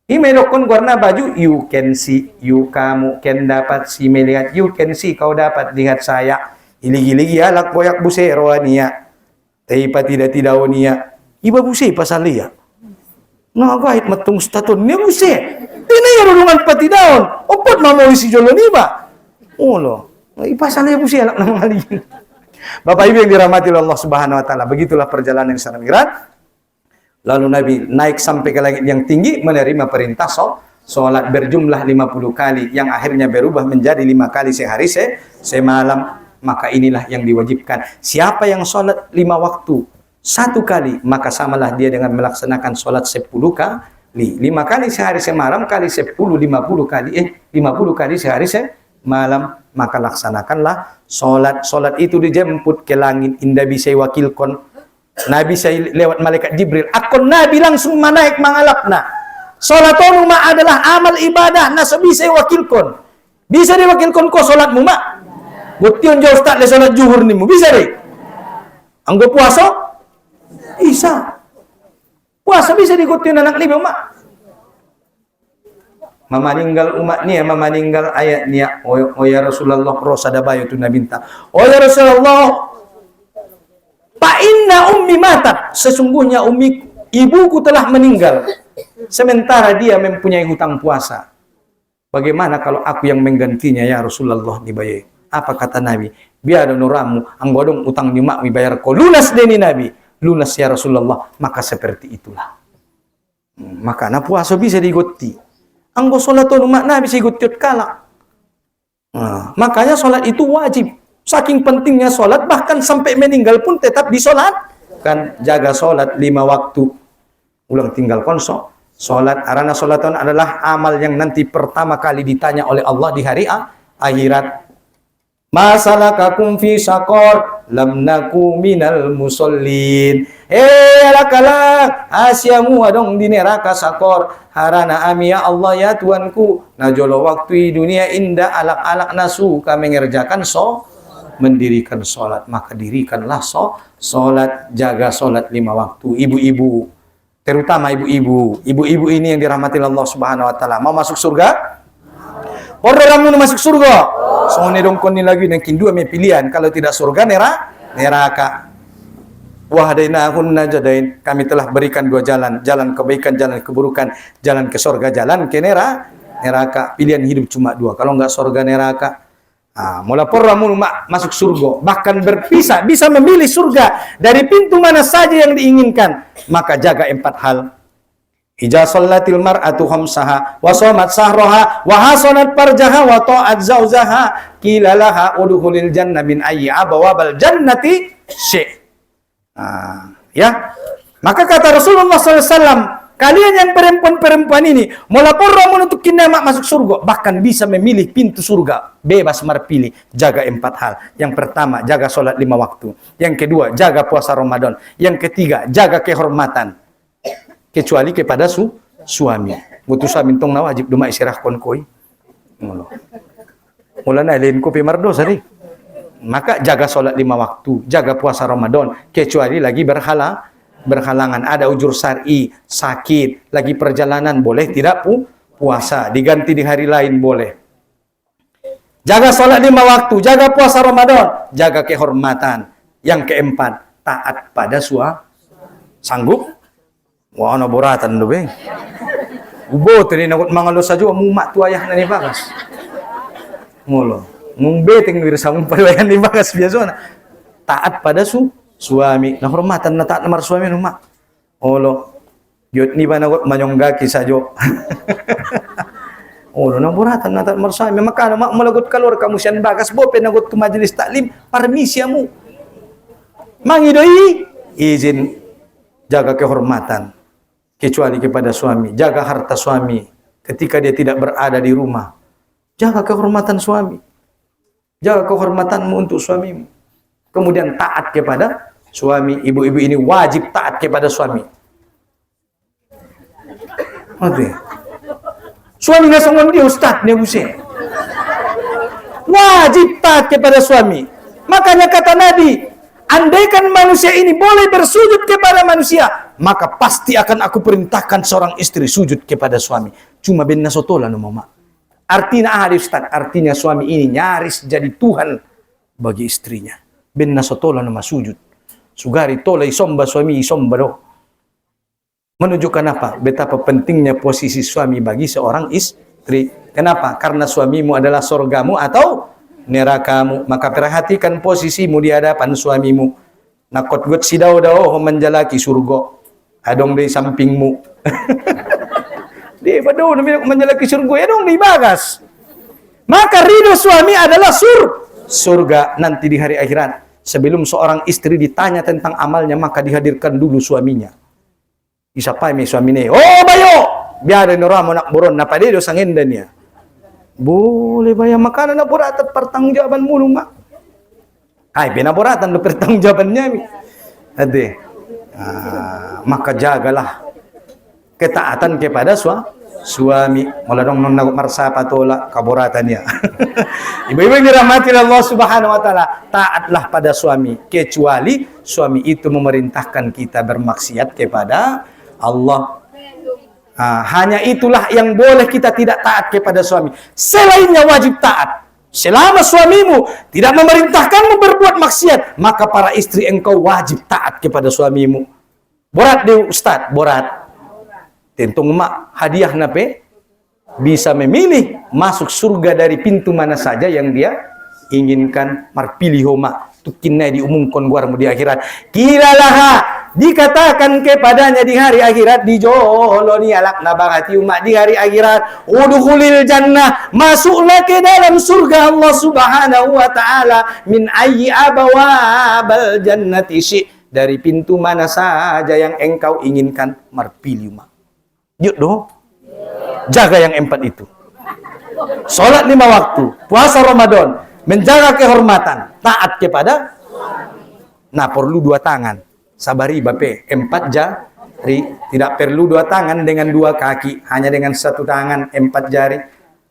A: Ima dokon warna baju you can see, kamu can dapat si melihat, you can see kau dapat lihat saya. Iligi-ligi alak boyak busero niya. Taipa tidak niya. Iba busay pasal liya. Nagahit matong staton niya busay. Tinayarulungan pati daon. Opot mamoy si Jolo niba. Ulo. Ipasal liya busay alak ng maligin. Bapak Ibu yang dirahmati Allah Subhanahu wa taala, begitulah perjalanan yang sangat mirat. Lalu Nabi naik sampai ke langit yang tinggi, menerima perintah sholat berjumlah 50 kali, yang akhirnya berubah menjadi 5 kali sehari semalam. Maka inilah yang diwajibkan. Siapa yang sholat 5 waktu 1 kali, maka samalah dia dengan melaksanakan sholat 10 kali. 5 kali sehari semalam kali 10, 50 kali sehari semalam. Maka laksanakanlah sholat. Sholat itu dijemput ke langit, indah bisa wakilkon. Nabi saya lewat malaikat Jibril. Akon Nabi langsung manaik mangalapna. Sholatonu ma adalah amal ibadah na bisa wakilkon. Bisa diwakilkon ko sholatmu ma. Gution jauh start le sholat zuhur nimu. Bisa deh. Anggo puasa? Bisa. Puasa bisa digution anak lima ma. Mamaninggal umat niya, mamaninggal ayat niya. O ya Rasulullah, rosa dabayo tu nabinta. O ya Rasulullah, Fa inna ummi matat, sesungguhnya ibuku telah meninggal, sementara dia mempunyai hutang puasa. Bagaimana kalau aku yang menggantinya ya Rasulullah dibayar? Apa kata Nabi? Biar nuramu anggodong utang nyuma bayar ko lunas deni Nabi. Lunas ya Rasulullah, maka seperti itulah. Maka na puasa bisa digoti. Anggo salat umat Nabi bisa digoti kala. Makanya salat itu wajib. Saking pentingnya sholat, bahkan sampai meninggal pun tetap disolat. Kan jaga sholat 5 waktu. Ulang tinggal konso. Sholat, arana sholaton adalah amal yang nanti pertama kali ditanya oleh Allah di hari akhirat. Masalakakum fi sakor, lam naku minal musallin. Alakalak, asyamu adong di neraka sakor. Harana ami ya Allah ya Tuanku. Najolo waktu dunia indah alak-alak nasu kami mengerjakan mendirikan sholat, maka dirikanlah sholat, jaga sholat 5 waktu. Ibu-ibu, terutama ibu-ibu ini yang dirahmati Allah Subhanahu wa taala, mau masuk surga? Orderanmu masuk surga. Soalnya dong koni lagi nangkin dua pilihan, kalau tidak surga neraka. Wahdainahunna jadain, kami telah berikan 2 jalan, jalan kebaikan, jalan keburukan, jalan ke surga, jalan ke neraka. Pilihan hidup cuma 2, kalau enggak surga neraka. Mula porramu masuk surga, bahkan berpisah, bisa memilih surga dari pintu mana saja yang diinginkan. Maka jaga 4 hal. Ija shallatil mar'atu khamsaha wa shamat sahraha wa hasanat farjaha wa ta'at zawjaha qila laha udkhulil jannah min ayyi abwabal jannati ya. Maka kata Rasulullah SAW, kalian yang perempuan-perempuan ini melaporkan untuk kinama masuk surga, bahkan bisa memilih pintu surga, bebas marpilih. Jaga 4 hal. Yang pertama, jaga sholat 5 waktu. Yang kedua, jaga puasa Ramadan. Yang ketiga, jaga kehormatan, kecuali kepada suami. Butuh suami tong na wajib duma isirah kon koi. Mula na lain ko pimardo sari. Maka jaga sholat 5 waktu, jaga puasa Ramadan, kecuali lagi berhalangan, ada ujur syar'i, sakit, lagi perjalanan, boleh tidak puasa, diganti di hari lain boleh. Jaga sholat 5 waktu, jaga puasa Ramadan, jaga kehormatan. Yang keempat, taat pada sanggup. Wah, ana boratan do beng. Ubo tadi nagot mangalo saja mumak tu ayah nani bagas. Mulo, beteng wirsa pariwayan ni bagas biasa. Taat pada suami, nah hormatan na taat namar suami numa. Olo, yut ni ba nagot manyonggaki sajo. Olo, na boratan na taat namar suami. Maka malagot kalor kamu sian bagas bope nagot tu majelis taklim parmisiamu. Mangidoi izin, jaga kehormatan kecuali kepada suami, jaga harta suami ketika dia tidak berada di rumah. Jaga kehormatan suami. Jaga kehormatanmu untuk suamimu. Kemudian taat kepada suami. Ibu-ibu ini wajib taat kepada suami. Oke. Suami ngasongon dia ustaz dia busi. Wajib taat kepada suami. Makanya kata Nabi, andaikan manusia ini boleh bersujud kepada manusia, maka pasti akan aku perintahkan seorang istri sujud kepada suami. Cuma ben nasotola no mama. Artinya Ustaz, artinya suami ini nyaris jadi Tuhan bagi istrinya. Ben nasotola no sujud. Sugari tolai somba suami somba do. Menunjukkan apa? Betapa pentingnya posisi suami bagi seorang istri. Kenapa? Karena suamimu adalah surgamu atau nerakamu. Maka perhatikan posisimu di hadapan suamimu. Nakot gut si daw menjalaki surga. Adong di sampingmu. Di padao na menjalaki surga ya dong di bagas. Maka ridho suami adalah surga nanti di hari akhirat. Sebelum seorang istri ditanya tentang amalnya, maka dihadirkan dulu suaminya. Isapai may suami niya. Oh bayo! Biarin nora mo nakburon na padido sang hindan niya. Boleh bayar makanan na burat at pertanggungjawaban mo mak. Ay, binaburatan na pertanggungjawaban niya. Ade. Maka jagalah ketaatan kepada suami. Mula dong nung marsapa tola kaburatannya. Ibu-ibu yang dirahmati Allah Subhanahu wa taala, taatlah pada suami kecuali suami itu memerintahkan kita bermaksiat kepada Allah. Hanya itulah yang boleh kita tidak taat kepada suami. Selainnya wajib taat. Selama suamimu tidak memerintahkanmu berbuat maksiat, maka para istri engkau wajib taat kepada suamimu. Borat deh Ustaz, borat. Tentung mak hadiah nape bisa memilih masuk surga dari pintu mana saja yang dia inginkan. Marpilih homa tukinna diumumkan guarmu di akhirat. Kiralaha dikatakan kepadanya di hari akhirat, dijoloni alak nabagati umat di hari akhirat, udkhulil jannah, masuklah ke dalam surga Allah Subhanahu wa taala, min ayyi abwabal jannati syi, dari pintu mana saja yang engkau inginkan. Marpilih umat. Yuk doh, jaga yang 4 itu. Sholat 5 waktu, puasa Ramadan, menjaga kehormatan, taat kepada. Nah perlu 2 tangan. Sabari bape, 4 jari. Tidak perlu 2 tangan dengan 2 kaki, hanya dengan 1 tangan, 4 jari.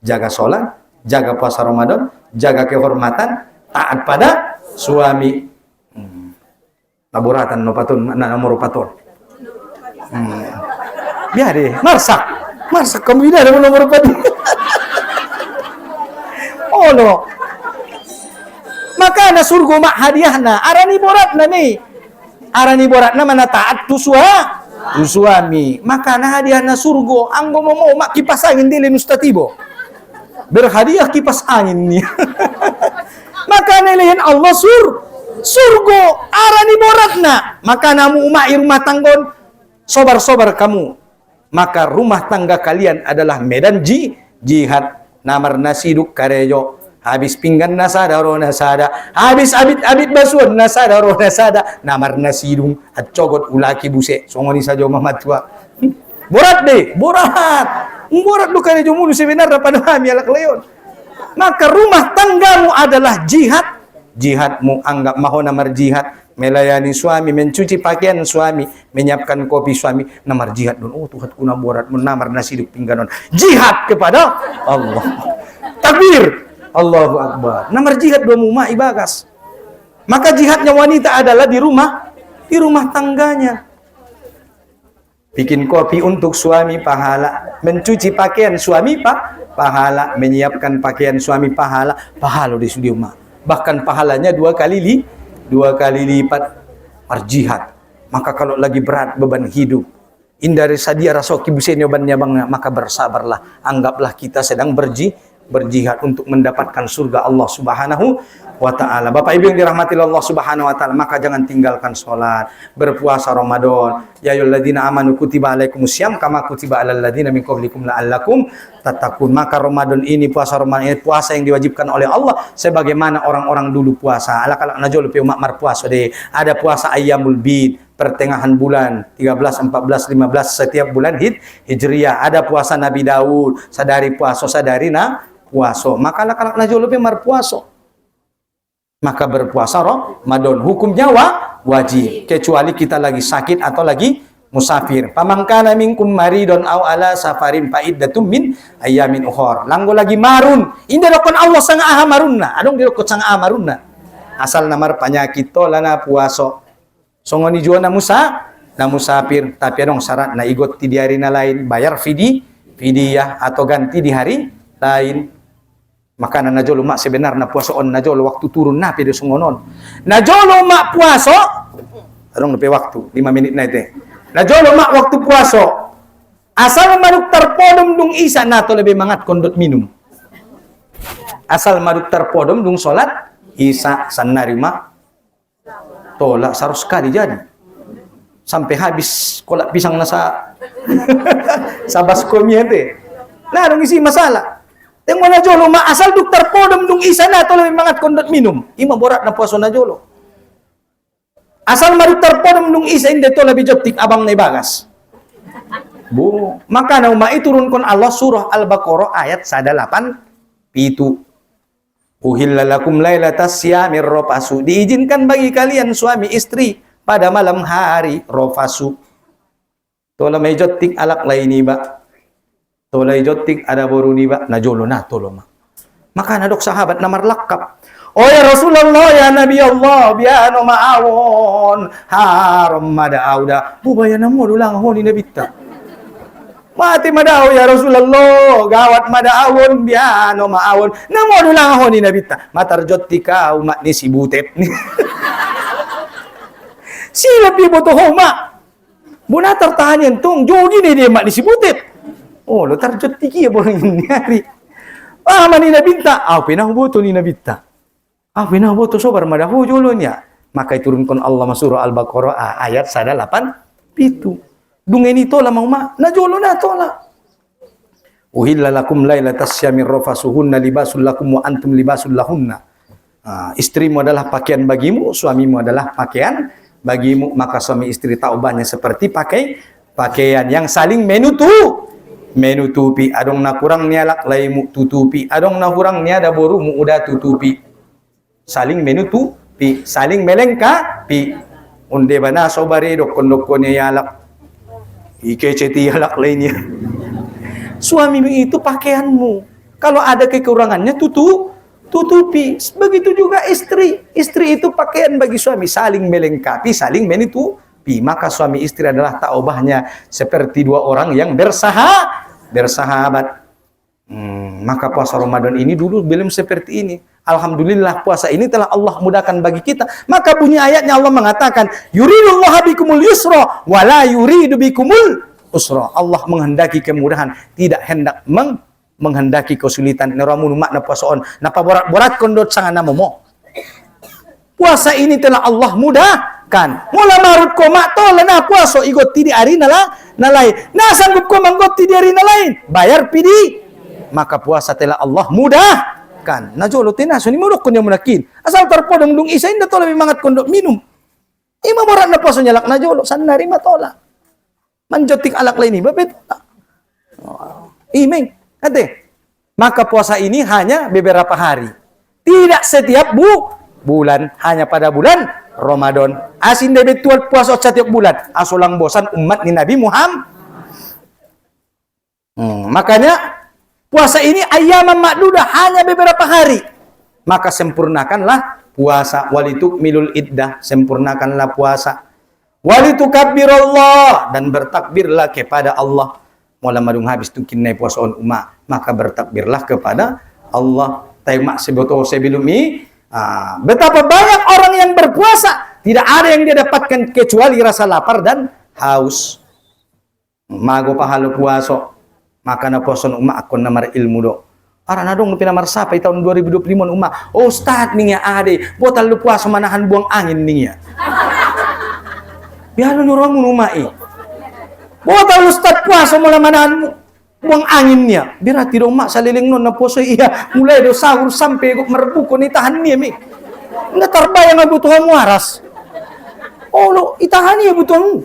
A: Jaga sholat, jaga puasa Ramadan, jaga kehormatan, taat pada suami. Laboratan no patun, nomor patun. Biar deh, marsak kamu ini ada nomor patun. Oh no. Maka na surga mak hadiahna, arani boratna nih. Arani boratna mana taat tu suami. Maka na hadiahna surga, anggo mau mak kipas angin dilin ustatibo. Berhadiah kipas angin nih. maka nilihin Allah surgo arani boratna. Maka namu umat rumah tanggon sobar-sobar kamu, maka rumah tangga kalian adalah medan jihad. Namar nasiduk karejo, habis pinggan nasada ro nasada, habis abit basuan nasada ro nasada, namar nasidung acogot ulaki buse songoni saja Muhammad tua. Borat deh, borat lu karejo mulu sebenarnya pada kami alak leon. Maka rumah tanggamu adalah jihadmu, anggap maho namar jihad, melayani suami, mencuci pakaian suami, menyiapkan kopi suami, namar jihad don. Oh Tuhan kuna borat menamar nasi di pingganon, jihad kepada Allah. Takbir, Allahu Akbar. Namar jihad do mumai bagas. Maka jihadnya wanita adalah di rumah tangganya. Bikin kopi untuk suami pahala, mencuci pakaian suami pahala, menyiapkan pakaian suami pahala di studio mak. Bahkan pahalanya dua kali lipat berjihad. Maka kalau lagi berat beban hidup, indari sadia rasoki busenya bannya bang, maka bersabarlah. Anggaplah kita sedang berjihad untuk mendapatkan surga Allah Subhanahu wa ta'ala. Bapak Ibu yang dirahmati Allah Subhanahu wa ta'ala, maka jangan tinggalkan sholat, berpuasa Ramadan. Ya ayyuhalladzina amanu kutiba alaikumusiyam kama kutiba alal ladzina min qablikum la'allakum tattaqun. Maka Ramadan ini, puasa Ramadan ini, puasa yang diwajibkan oleh Allah sebagaimana orang-orang dulu puasa. Ala-kala najol pe umat mar puasa deh. Ada puasa ayyamul bid, pertengahan bulan 13, 14, 15 setiap bulan Hijriah. Ada puasa Nabi Daud, sadari puasa sadari puasa. Maka ala-kala najol pe mar puasa. Maka berpuasa Ramadan hukumnya wajib, kecuali kita lagi sakit atau lagi musafir. Pamangkana minkum maridon aw ala safarin fa iddatum min ayamin ukhra. Langgo lagi marun, inda dokon Allah sang aha marunna, adong dirokot sang aha marunna. Asal namar penyakit to lana puasa. Songoni jua na musafir, tapi adong syarat na igot ti di hari na lain, bayar fidiyah atau ganti di hari lain. Maka najolo mak sebenarnya puasa on najolo waktu turun na pede sungonon. Najolo mak puasa adong nepe waktu 5 menit na ite. Najolo mak waktu puasa asal maduk terpodom dung isa nato lebih mangat kondot minum. Asal maduk terpodom dung salat isa sanari mak tolak sarus kali jadi. Sampai habis kolak pisang nasa sabas komiete. Nah dong isi masalah. Tengok na jolo ma asal dokter podom dung isa na to lebih mangat kondot minum. Ima borat na puasa na jolo. Asal ma dokter podom dung isa inde to lebih jotik abang na bagas. Bu, maka na uma iturun kon Allah surah Al-Baqarah ayat 108 pitu. Uhilla lakum lailatas siyamir rafasu. Diizinkan bagi kalian suami istri pada malam hari rafasu. Tola may jotik alak laini ba. Tolay jotik ada boru ni ba najolo na toloma. Maka nadok sahabat namar lakap. Oh ya Rasulullah ya Nabi Allah biano maawon haram madauda. Bubaya namo dulang ho ni nabita. Mati madao ya Rasulullah gawat madaawon biano maawon namo dulang ho ni nabita. Matar jotika umat ni si butet. Sila pi boto homa. Buna tertahan yang tung jogi ni dia mak ni si butet. Oh, lo tarjot tiki ya borang ini hari. Ah, mani nabinta. Ah, pinah boto ni nabinta. Ah, pinah boto sobar madahu jolonya. Maka turunkan Allah surah Al-Baqarah ayat 108 pitu. Dungen itu lah mau mak. Na jolo na tola. Uhilla lakum lailatas syamir rafasuhunna libasul lakum wa antum libasul lahunna. Istrimu adalah pakaian bagimu, suamimu adalah pakaian bagimu. Maka suami istri taubahnya seperti pakaian yang saling menutupi. Adong na kurang nialak laimu tutupi. Adong na kurang niada boru mu udah tutupi. Saling menutupi, saling melengkapi. Unde bana sobare dokon-dokonnya yalak. Ikeceti yalak lainnya. Suamimu itu pakaianmu. Kalau ada kekurangannya tutupi. Begitu juga istri. Istri itu pakaian bagi suami, saling melengkapi, saling menutupi. Maka suami istri adalah taubahnya seperti dua orang yang bersahabat. Maka puasa Ramadan ini dulu belum seperti ini. Alhamdulillah puasa ini telah Allah mudahkan bagi kita. Maka bunyi ayatnya Allah mengatakan, yuridullahu bikumul yusra wa la yuridu bikumul usra. Allah menghendaki kemudahan, tidak hendak menghendaki kesulitan. Ini ramun makna puasa on. Napa borat kondot sangana momo. puasa ini telah Allah mudahkan. Mula marut ko mak tola na puasa igot ti di ari nalai. Na sanggup ko manggot ti di ari nalain. Bayar pidi. Maka puasa telah Allah mudahkan. Najolo tinaso ni mudok ko niya munakin. Asal terpodong dung isa inda tola mangat kondok minum. Ima morat na puasa nyalak najolo sanari matola. Manjotik alak lain ini babet. Imeng, ate. Maka puasa ini hanya beberapa hari. Tidak setiap bulan, hanya pada bulan Ramadan. Asin debet tual puasa setiap bulan. Asulang bosan umat ni Nabi Muhammad. Makanya puasa ini ayyaman ma'dudah, hanya beberapa hari. Maka sempurnakanlah puasa. Walitukmilul iddah, sempurnakanlah puasa. Walitukabbirallah, dan bertakbirlah kepada Allah. Mula madung habis tu kinai puasa on umat, maka bertakbirlah kepada Allah. Taimak sebotol sebelumi. Betapa banyak orang yang berpuasa, tidak ada yang dia dapatkan kecuali rasa lapar dan haus. Mago pahalo puasa, maka na puasa on umat akon namar ilmu do. Arana dong lupi namar sampai tahun 2025 umat. Oh Ustaz nih ya ade, botal lu puasa manahan buang angin nih ya. Biar lu nyuruh umai. Botal Ustaz puasa mula manahan buang anginnya. Biar tidak mak saliling non na puasa iya mulai do sahur sampai kok merbuko ni tahan niya mi. Nda terbayang butuh muaras. Oh lo itahan niya butuh.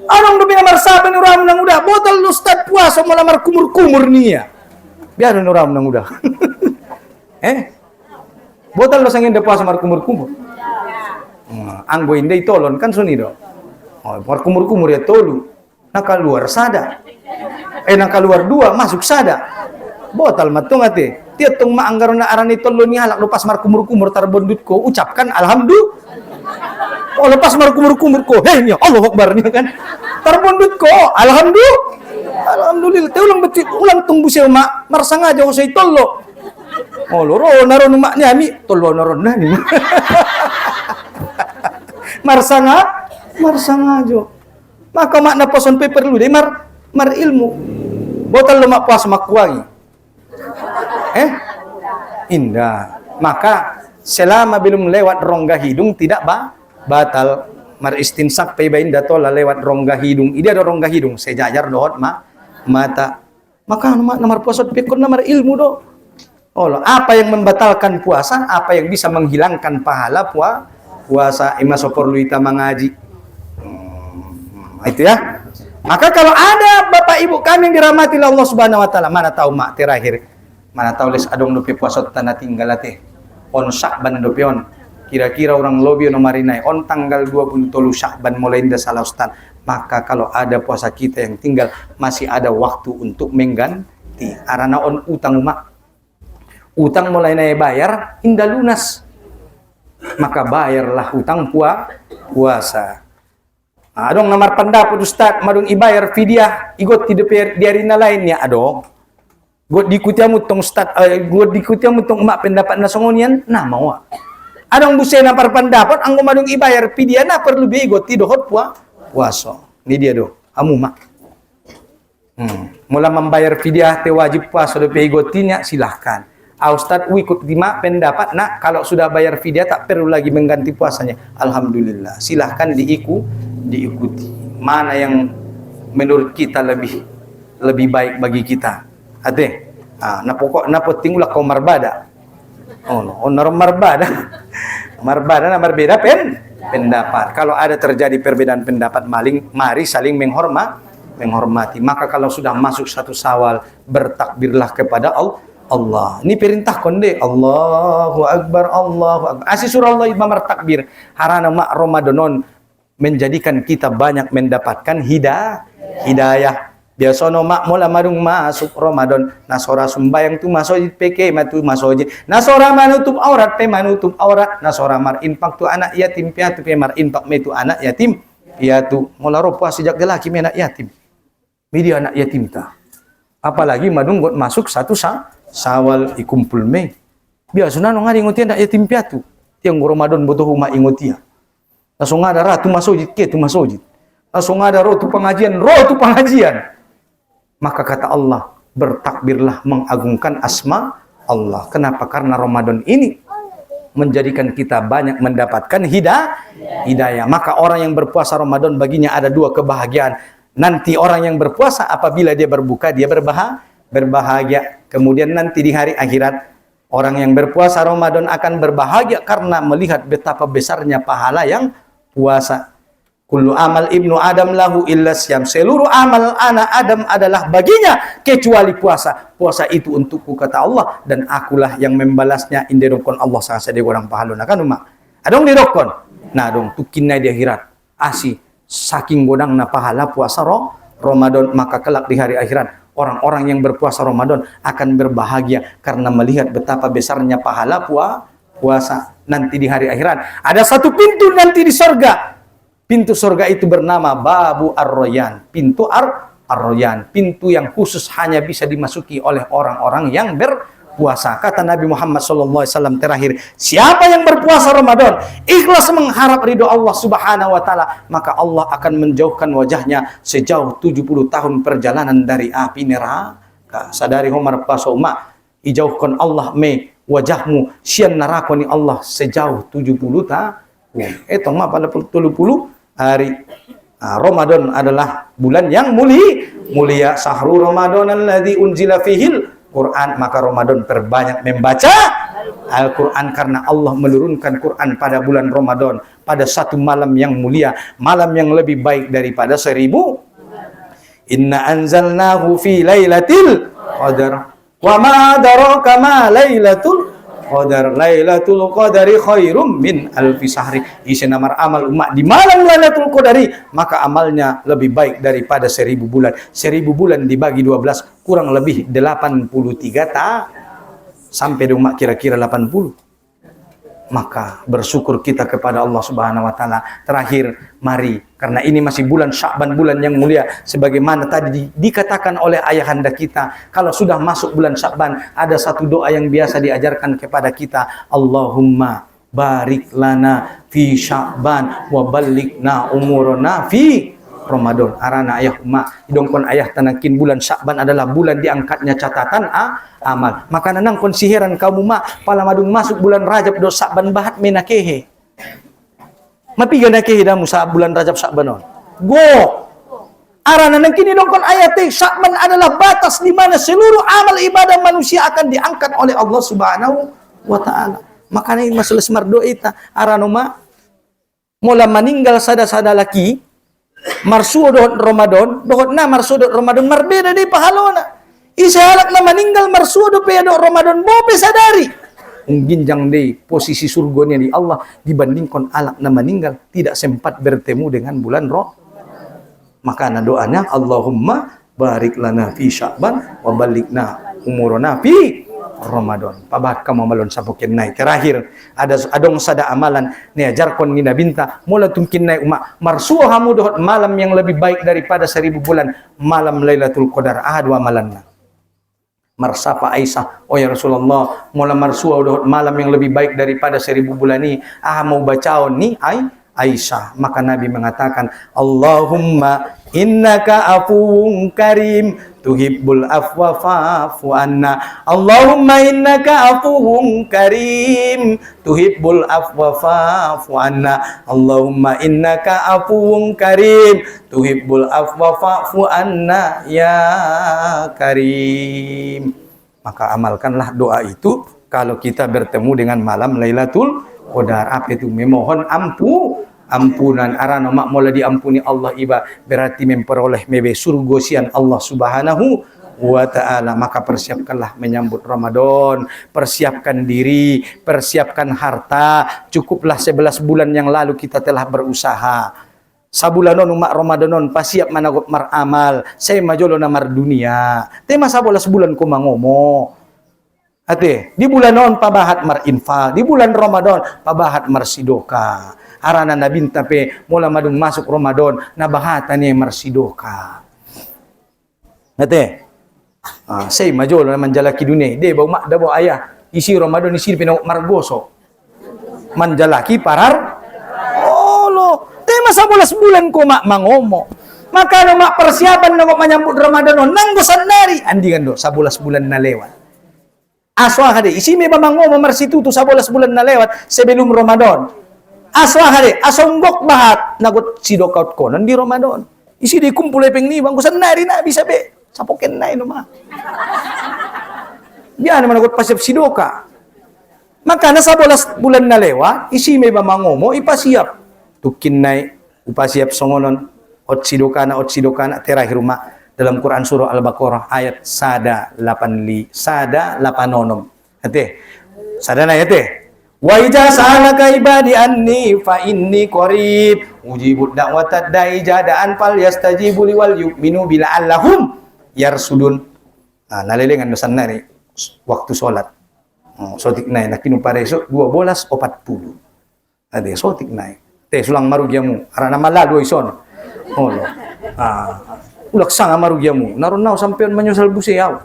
A: Anong do binamar saben uram nang udah botal Ustaz puasa mula mar kumur-kumur niya. Biar uram nang udah. Botal lo sangin da puasa mar kumur-kumur. Anggo inday tolon kan sunido. Oh, kumur-kumur ya tolu. Nakaluar sada. Nakaluar dua masuk sada. Botal matung ate. Tiap tong maanggar na arani tolo ni halak lepas mar kumur-kumur tarbondut ko ucapkan alhamdulillah. Oh lepas mar kumur-kumur ko. Hei nya Allah Akbar nya kan. Tarbondut ko alhamdulillah. Alhamdulillah. Te ulang betik ulang tunggu sel mak mar sangaja ko say tolo. Oh loro naron mak nya mi tolo naron na ni. Marsangajo. Maka makna poson paper lu deh mar ilmu. Botal lu mak puas mak kuangi. Indah. Maka selama belum lewat rongga hidung tidak batal. Mar istinsak peibain datola lewat rongga hidung. Ini ada rongga hidung. Sejajar dohot mata. Maka nomor puasa pikun nomor ilmu do. Oh, apa yang membatalkan puasa? Apa yang bisa menghilangkan pahala puasa ima soporlu ita mengaji. Itu ya. Maka kalau ada bapak ibu kami yang dirahmati Allah Subhanahu wa taala, mana tahu mak terakhir. Mana tahu les adong dope puasa tanah tinggal ate. On Sya'ban dope on. Kira-kira orang lobi no marinai on tanggal 23 Sya'ban mulai inda salah ustaz. Maka kalau ada puasa kita yang tinggal masih ada waktu untuk mengganti. Arana on utang mak. Utang mulai naik bayar inda lunas. Maka bayarlah utang puasa. Adong namar pendapat Ustaz, madong ibayar fidyah, igot ti DPR diarina lainnya adong. God dikutiamu tong Ustaz, god dikutiamu tong emak pendapat na songonian, nah mau. Adong busay na par pendapat, anggo madong ibayar fidyah na perlu bigot ti dohot puasa. Ni dia do, amu mak. Mula membayar fidyah te wajib puasa do igotinya silahkan. Ustaz ikut lima pendapat nak kalau sudah bayar fidyah tak perlu lagi mengganti puasanya. Alhamdulillah. Silahkan diikuti. Mana yang menurut kita lebih baik bagi kita. Ade. Na pokok na potinglah kau marbada. Oh, marbada. Marbada na berbeda pendapat. Kalau ada terjadi perbedaan pendapat mari saling menghormati. Maka kalau sudah masuk satu Syawal bertakbirlah kepada Allah. Ini perintah konde. Allahu Akbar, Allahu Akbar. Asi surah Allah imam takbir. Harana mak Ramadanon menjadikan kita banyak mendapatkan hidayah. Biasanya mak mula madung masuk Ramadan. Nasora sumbayang tu masojid peke matu masojid. Nasora manutup aurat pe manutup aurat. Nasora mar infak tu anak yatim piatu pe mar infak metu anak yatim piatu. Mula ropa sejak gelaki anak yatim. Media anak yatim ta. Apalagi madung got masuk satu Syawal ikumpul me. Biasanya nong hari ngotian dak yatim piatu. Tiang Ramadan butuh rumah ingotia. Langsung ada ratu masojid ke tu masojid. Langsung ada roh tu pengajian. Maka kata Allah, bertakbirlah mengagungkan asma Allah. Kenapa? Karena Ramadan ini menjadikan kita banyak mendapatkan hidayah. Maka orang yang berpuasa Ramadan baginya ada dua kebahagiaan. Nanti orang yang berpuasa apabila dia berbuka dia berbahagia. Kemudian nanti di hari akhirat orang yang berpuasa Ramadan akan berbahagia karena melihat betapa besarnya pahala yang puasa. Kullu amal ibnu Adam lahu illa syam. Seluruh amal anak Adam adalah baginya kecuali puasa. Puasa itu untukku kata Allah dan akulah yang membalasnya indirokon Allah sasa de orang pahaluna kan umak. Adong dirokon. Nah dong tukinna di akhirat. Asi saking godangna pahala puasa Ramadan maka kelak di hari akhirat orang-orang yang berpuasa Ramadan akan berbahagia karena melihat betapa besarnya pahala puasa. Nanti di hari akhirat ada satu pintu nanti di surga. Pintu surga itu bernama Babu Ar-Royan. Pintu Ar-Royan. Pintu yang khusus hanya bisa dimasuki oleh orang-orang yang berpuasa. Kata Nabi Muhammad SAW terakhir, siapa yang berpuasa Ramadan, ikhlas mengharap ridho Allah Subhanahu wa Ta'ala, maka Allah akan menjauhkan wajahnya sejauh 70 tahun perjalanan dari api neraka. Sadari Umar Pasoma, ijauhkan Allah wajahmu sian narakoni Allah sejauh 70 tahun. Itu mah pada 70 hari. Ramadan adalah bulan yang mulia. Sahru Ramadan alladzi unzila fihil Quran. Maka Ramadan perbanyak membaca Al-Quran karena Allah menurunkan Quran pada bulan Ramadan pada satu malam yang mulia, malam yang lebih baik daripada 1000. Inna anzalnahu fi lailatul qadar. Wa ma adraka ma lailatul Qadar. Lailatul Qadari khairum min alfi sahri. Isi namar amal umat di malam Lailatul Qadari maka amalnya lebih baik daripada 1000 bulan. 1000 bulan dibagi 12 kurang lebih 83 sampai umat kira-kira 80. Maka bersyukur kita kepada Allah Subhanahu wa Ta'ala. Terakhir, mari, karena ini masih bulan Sya'ban, bulan yang mulia, sebagaimana tadi dikatakan oleh ayahanda kita, kalau sudah masuk bulan Sya'ban, ada satu doa yang biasa diajarkan kepada kita, Allahumma barik lana fi Sya'ban wa balikna umurana fi Ramadan. Arana ayah umat idongkon ayah tanakin bulan Sya'ban adalah bulan diangkatnya catatan amal. Maka nanang konsiheran kamu mak palamadung masuk bulan Rajab do Sya'ban bahat menakehe. Mapiga nakehe damu sa bulan Rajab Sya'ban on. Go. Arana nang kini dongkon ayat Sya'ban adalah batas di mana seluruh amal ibadah manusia akan diangkat oleh Allah Subhanahu wa Ta'ala. Makanya masalah semar doa ita arana mak mula meninggal sada-sada laki marsuo dohot Ramadan, dohot na marsuo dohot Ramadan marbeda di pahalona. Isahalak na meninggal marsuo do pe dohot Ramadan bope sadari. Ungginjang deh posisi surgonya di Allah dibandingkan alak na meninggal tidak sempat bertemu dengan bulan Maka na doanya Allahumma barik lana fi Sya'ban wa balikna umurana fi Ramadan. Pabat kamu malon sapokin naik. Terakhir ada adong sada amalan ni ajarkon ngina binta mula tungkin naik umak marsuo hamu dohot malam yang lebih baik daripada 1000 bulan malam Lailatul Qadar. Dua amalanna marsapa Aisyah, oh ya Rasulullah mula marsuo dohot malam yang lebih baik daripada 1000 bulan ni mau bacaon ni Aisyah. Maka Nabi mengatakan Allahumma innaka afuwun karim tuhibbul afwa fa'fu anna. Allahumma innaka afuwun karim tuhibbul afwa fa'fu anna. Allahumma innaka afuwun karim tuhibbul afwa fa'fu anna ya karim. Maka amalkanlah doa itu kalau kita bertemu dengan malam Lailatul Qadar. Apa itu? Memohon ampunan arana mak mola diampuni Allah iba berarti memperoleh mebe surgosian Allah Subhanahu wa Ta'ala. Maka persiapkanlah menyambut Ramadan, persiapkan diri, persiapkan harta. Cukuplah 11 bulan yang lalu kita telah berusaha. Sabulanon umak Ramadanon pasiap managop maramal saya majolo namar dunia tema sabolas bulan ko mangomo. Ate, di bulan non pabahat marinfal, di bulan Ramadan pabahat marsidoka. Arana nabin tape mula madung masuk Ramadan nabahatan ni marsidoka. Ate, say majol naman jalaki dunia. De bau mak dabo ayah isi Ramadan isi pinau margoso. Manjalaki parar. Oh lo, tema sabolas bulan ko mak mangomo. Maka no mak persiapan no menyambut Ramadan nang bosan nari. Andi kan do sabolas bulan na lewat. Aswa hade, isi me bamango mamarsitu tu 11 bulan na lewat sebelum Ramadan. Aswa hade, asonggok bahat nagot sidokaut konon di Ramadan. Isi di kumpul peng ni bangku sanari na bisa be. Sapoken na ino mah. Biar naman nagot pasip sidoka. Maka na 11 bulan na lewat, isi me bamango mo ipasiap. Tukin na upasiap songonon ot sidokana terakhir rumah dalam Quran surah Al-Baqarah ayat sada 8 ate sada na ate wa idza sa'alaka ibadi anni fa inni qarib ujibu da'watad da'i jada'an fal yastajibu li wal yu'minu bil allahum yarsudun. Nalelengan dosan nari waktu salat sotik nai nakinu pareso 12:40 ade sotik nai te sulang marugiamu arana malado ison ulak sang amarugiamu naron nau sampean menyusul busiaw.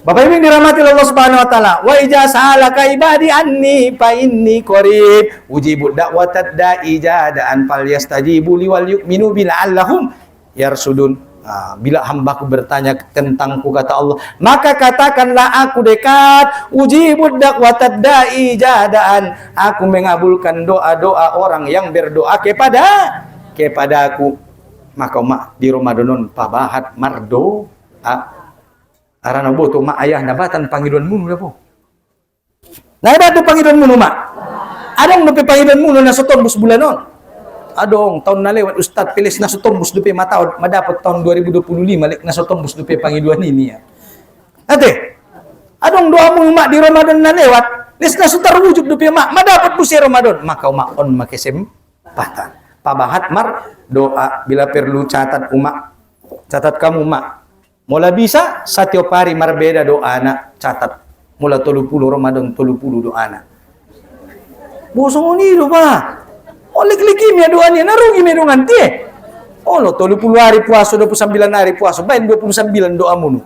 A: Bapak Ibu yang dirahmati Allah Subhanahu wa taala, wa idza sa'alaka ibadi anni fa inni qarib ujibu da'watad da'i jada'an falyastajibu li wal yu'minu bil allahum yarsudun. Bila hambaku bertanya tentangku kata Allah, maka katakanlah aku dekat. Ujibu da'watad da'i jada'an, aku mengabulkan doa-doa orang yang berdoa kepadaku. Maka mak di Ramadanon pabahat mardo arana boto mak ayah nabatan panggilan munu dapo. Nah ada panggilan munu mak. Adong depe panggilan munu na sotombus bulanon. Adong tahun na lewat ustad pilis na sotombus depe mataod madapat tahun 2025 lek na sotombus depe panggilan ini ya. Ate. Adong doa munu mak di Ramadan na lewat, lis na sutar wujud depe mak madapat busi Ramadan. Maka mak on makesempatan. Pabahat mar doa bila perlu catat kamu mak mula bisa setiap hari marbeda doa anak catat mula 30 Ramadan 30 doa anak bosong ini do pa olik-liki mi doanya narugi mi dongan tie lo 30 hari puasa 29 hari puasa bain 29 doa munu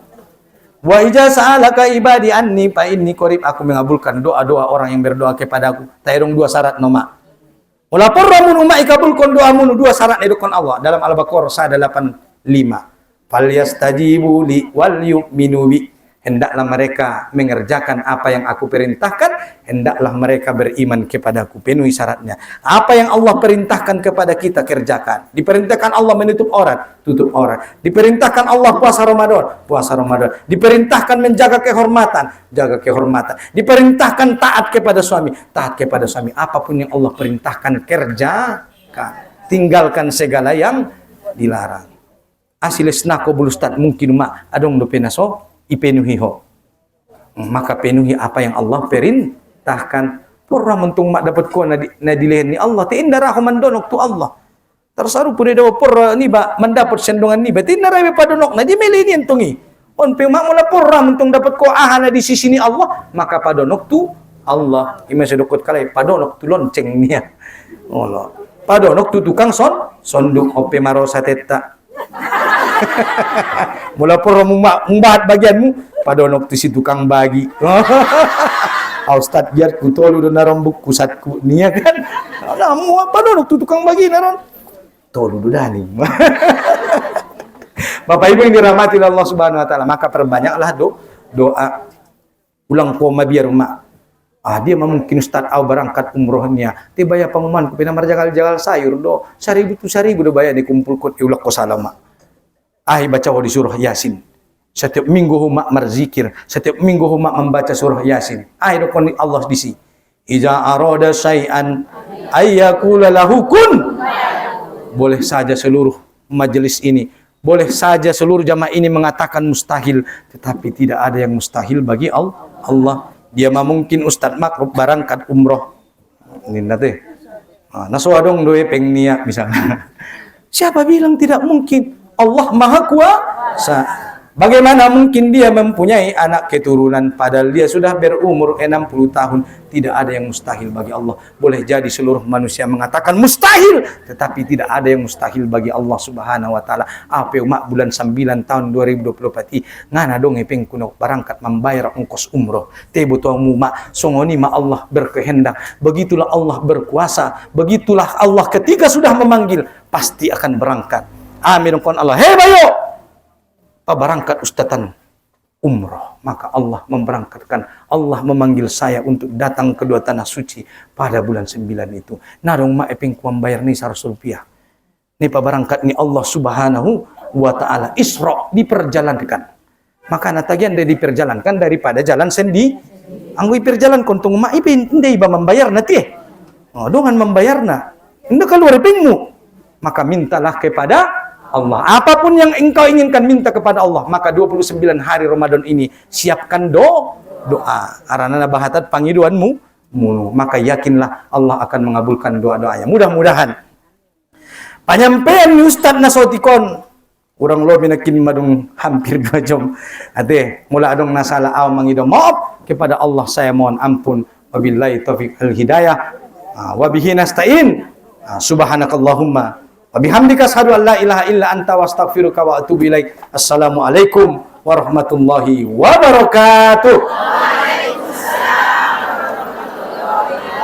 A: wa ija sa'alaka ibadi anni fa inni qarib aku mengabulkan doa-doa orang yang berdoa kepadaku tairung 2 syarat noma. Wala porramun umat ikabulkan doamu 2 syarat edukon Allah dalam Al-Baqarah 85. Falyastajibu li wal yu'minu bi. Hendaklah mereka mengerjakan apa yang aku perintahkan, hendaklah mereka beriman kepadaku. Penuhi syaratnya. Apa yang Allah perintahkan kepada kita kerjakan. Diperintahkan Allah menutup aurat, tutup aurat. Diperintahkan Allah puasa Ramadan, puasa Ramadan. Diperintahkan menjaga kehormatan, jaga kehormatan. Diperintahkan taat kepada suami, taat kepada suami. Apapun yang Allah perintahkan kerjakan. Tinggalkan segala yang dilarang. Asilis nako bulustad mungkin mak adong do penaso ipenuhi ho. Maka penuhi apa yang Allah perintahkan. Pura mentung mak dapat ko na dilehen ni Allah. Ti indara ko mandonok tu Allah. Tersaru pun daw pura ni ba mendapat sendongan ni ba. Ti indara be padonok na di melini entungi. On pe mak mula pura mentung dapat ko ahana di sisi ni Allah. Maka padonok tu Allah. Ima sedokot kalay padonok tu lonceng niya. Allah. Padonok tu tukang sonduk ope maro sateta. Mula pura mumbahat bagianmu padonok tu si tukang bagi. Ustad biar ku tolu do narombuk kusatku niya kan. Ala mu padonok tu tukang bagi naron. Tolu do dani. Bapak Ibu yang dirahmati Allah Subhanahu wa taala, maka perbanyaklah doa. Ulang koma biar mak. Dia mungkin Ustaz au berangkat umrohnya. Tiba ya pengumuman ku pina marjagal-jagal sayur do 1000 do bayar dikumpulkan ulak ko salama. Baca di surah Yasin. Setiap minggu mak berzikir, setiap minggu mak membaca surah Yasin. Dokon Allah disi. Iza arada syai'an ayyakula lahu kun. Boleh saja seluruh majelis ini, boleh saja seluruh jamaah ini mengatakan mustahil, tetapi tidak ada yang mustahil bagi Allah. Dia mungkin Ustaz Makrub berangkat umroh. Ini nanti. Nasuadong doe pengnia misalnya. Siapa bilang tidak mungkin? Allah Maha Kuasa. Bagaimana mungkin dia mempunyai anak keturunan padahal dia sudah berumur 60 tahun? Tidak ada yang mustahil bagi Allah. Boleh jadi seluruh manusia mengatakan mustahil, tetapi tidak ada yang mustahil bagi Allah Subhanahu wa taala. Apa mak bulan 9 tahun 2024 ngana dong epeng kuno berangkat membayar ongkos umroh. Tebo tuamu mak songoni mak Allah berkehendak. Begitulah Allah berkuasa. Begitulah Allah ketika sudah memanggil pasti akan berangkat. Amin kon Allah. Hei bayo. Berangkat ustatan. umroh. Maka Allah memberangkatkan, Allah memanggil saya untuk datang ke dua tanah suci pada bulan 9 itu. Narong ma eping kuam bayar ni 100 rupiah. Ni pabarangkat ni Allah subhanahu wa ta'ala. Isra diperjalankan. Maka natagian dia diperjalankan daripada jalan sendi. Anggo perjalan kontung ma ipin, hindi iba membayar nanti. Oh, dengan membayar na. Hindi keluar pingmu. Maka mintalah kepada Allah. Apapun yang engkau inginkan, minta kepada Allah. Maka 29 hari Ramadan ini siapkan doa. Arana bahatat pangiduanmu mulu. Maka yakinlah Allah akan mengabulkan doa-doanya. Mudah-mudahan. Penyampaian ni Ustaz Nasotikon. Urang lo minakin madung hampir 2 jam. Ade, mula adong nasalah aw mangido. Maaf kepada Allah, saya mohon ampun. Wabillahi taufiq al hidayah. Wabihi nasta'in. Subhanakallahumma wa bihamdika asyhadu an la ilaha illa anta wa astaghfiruka wa atubu ilaik. Assalamualaikum warahmatullahi wabarakatuh.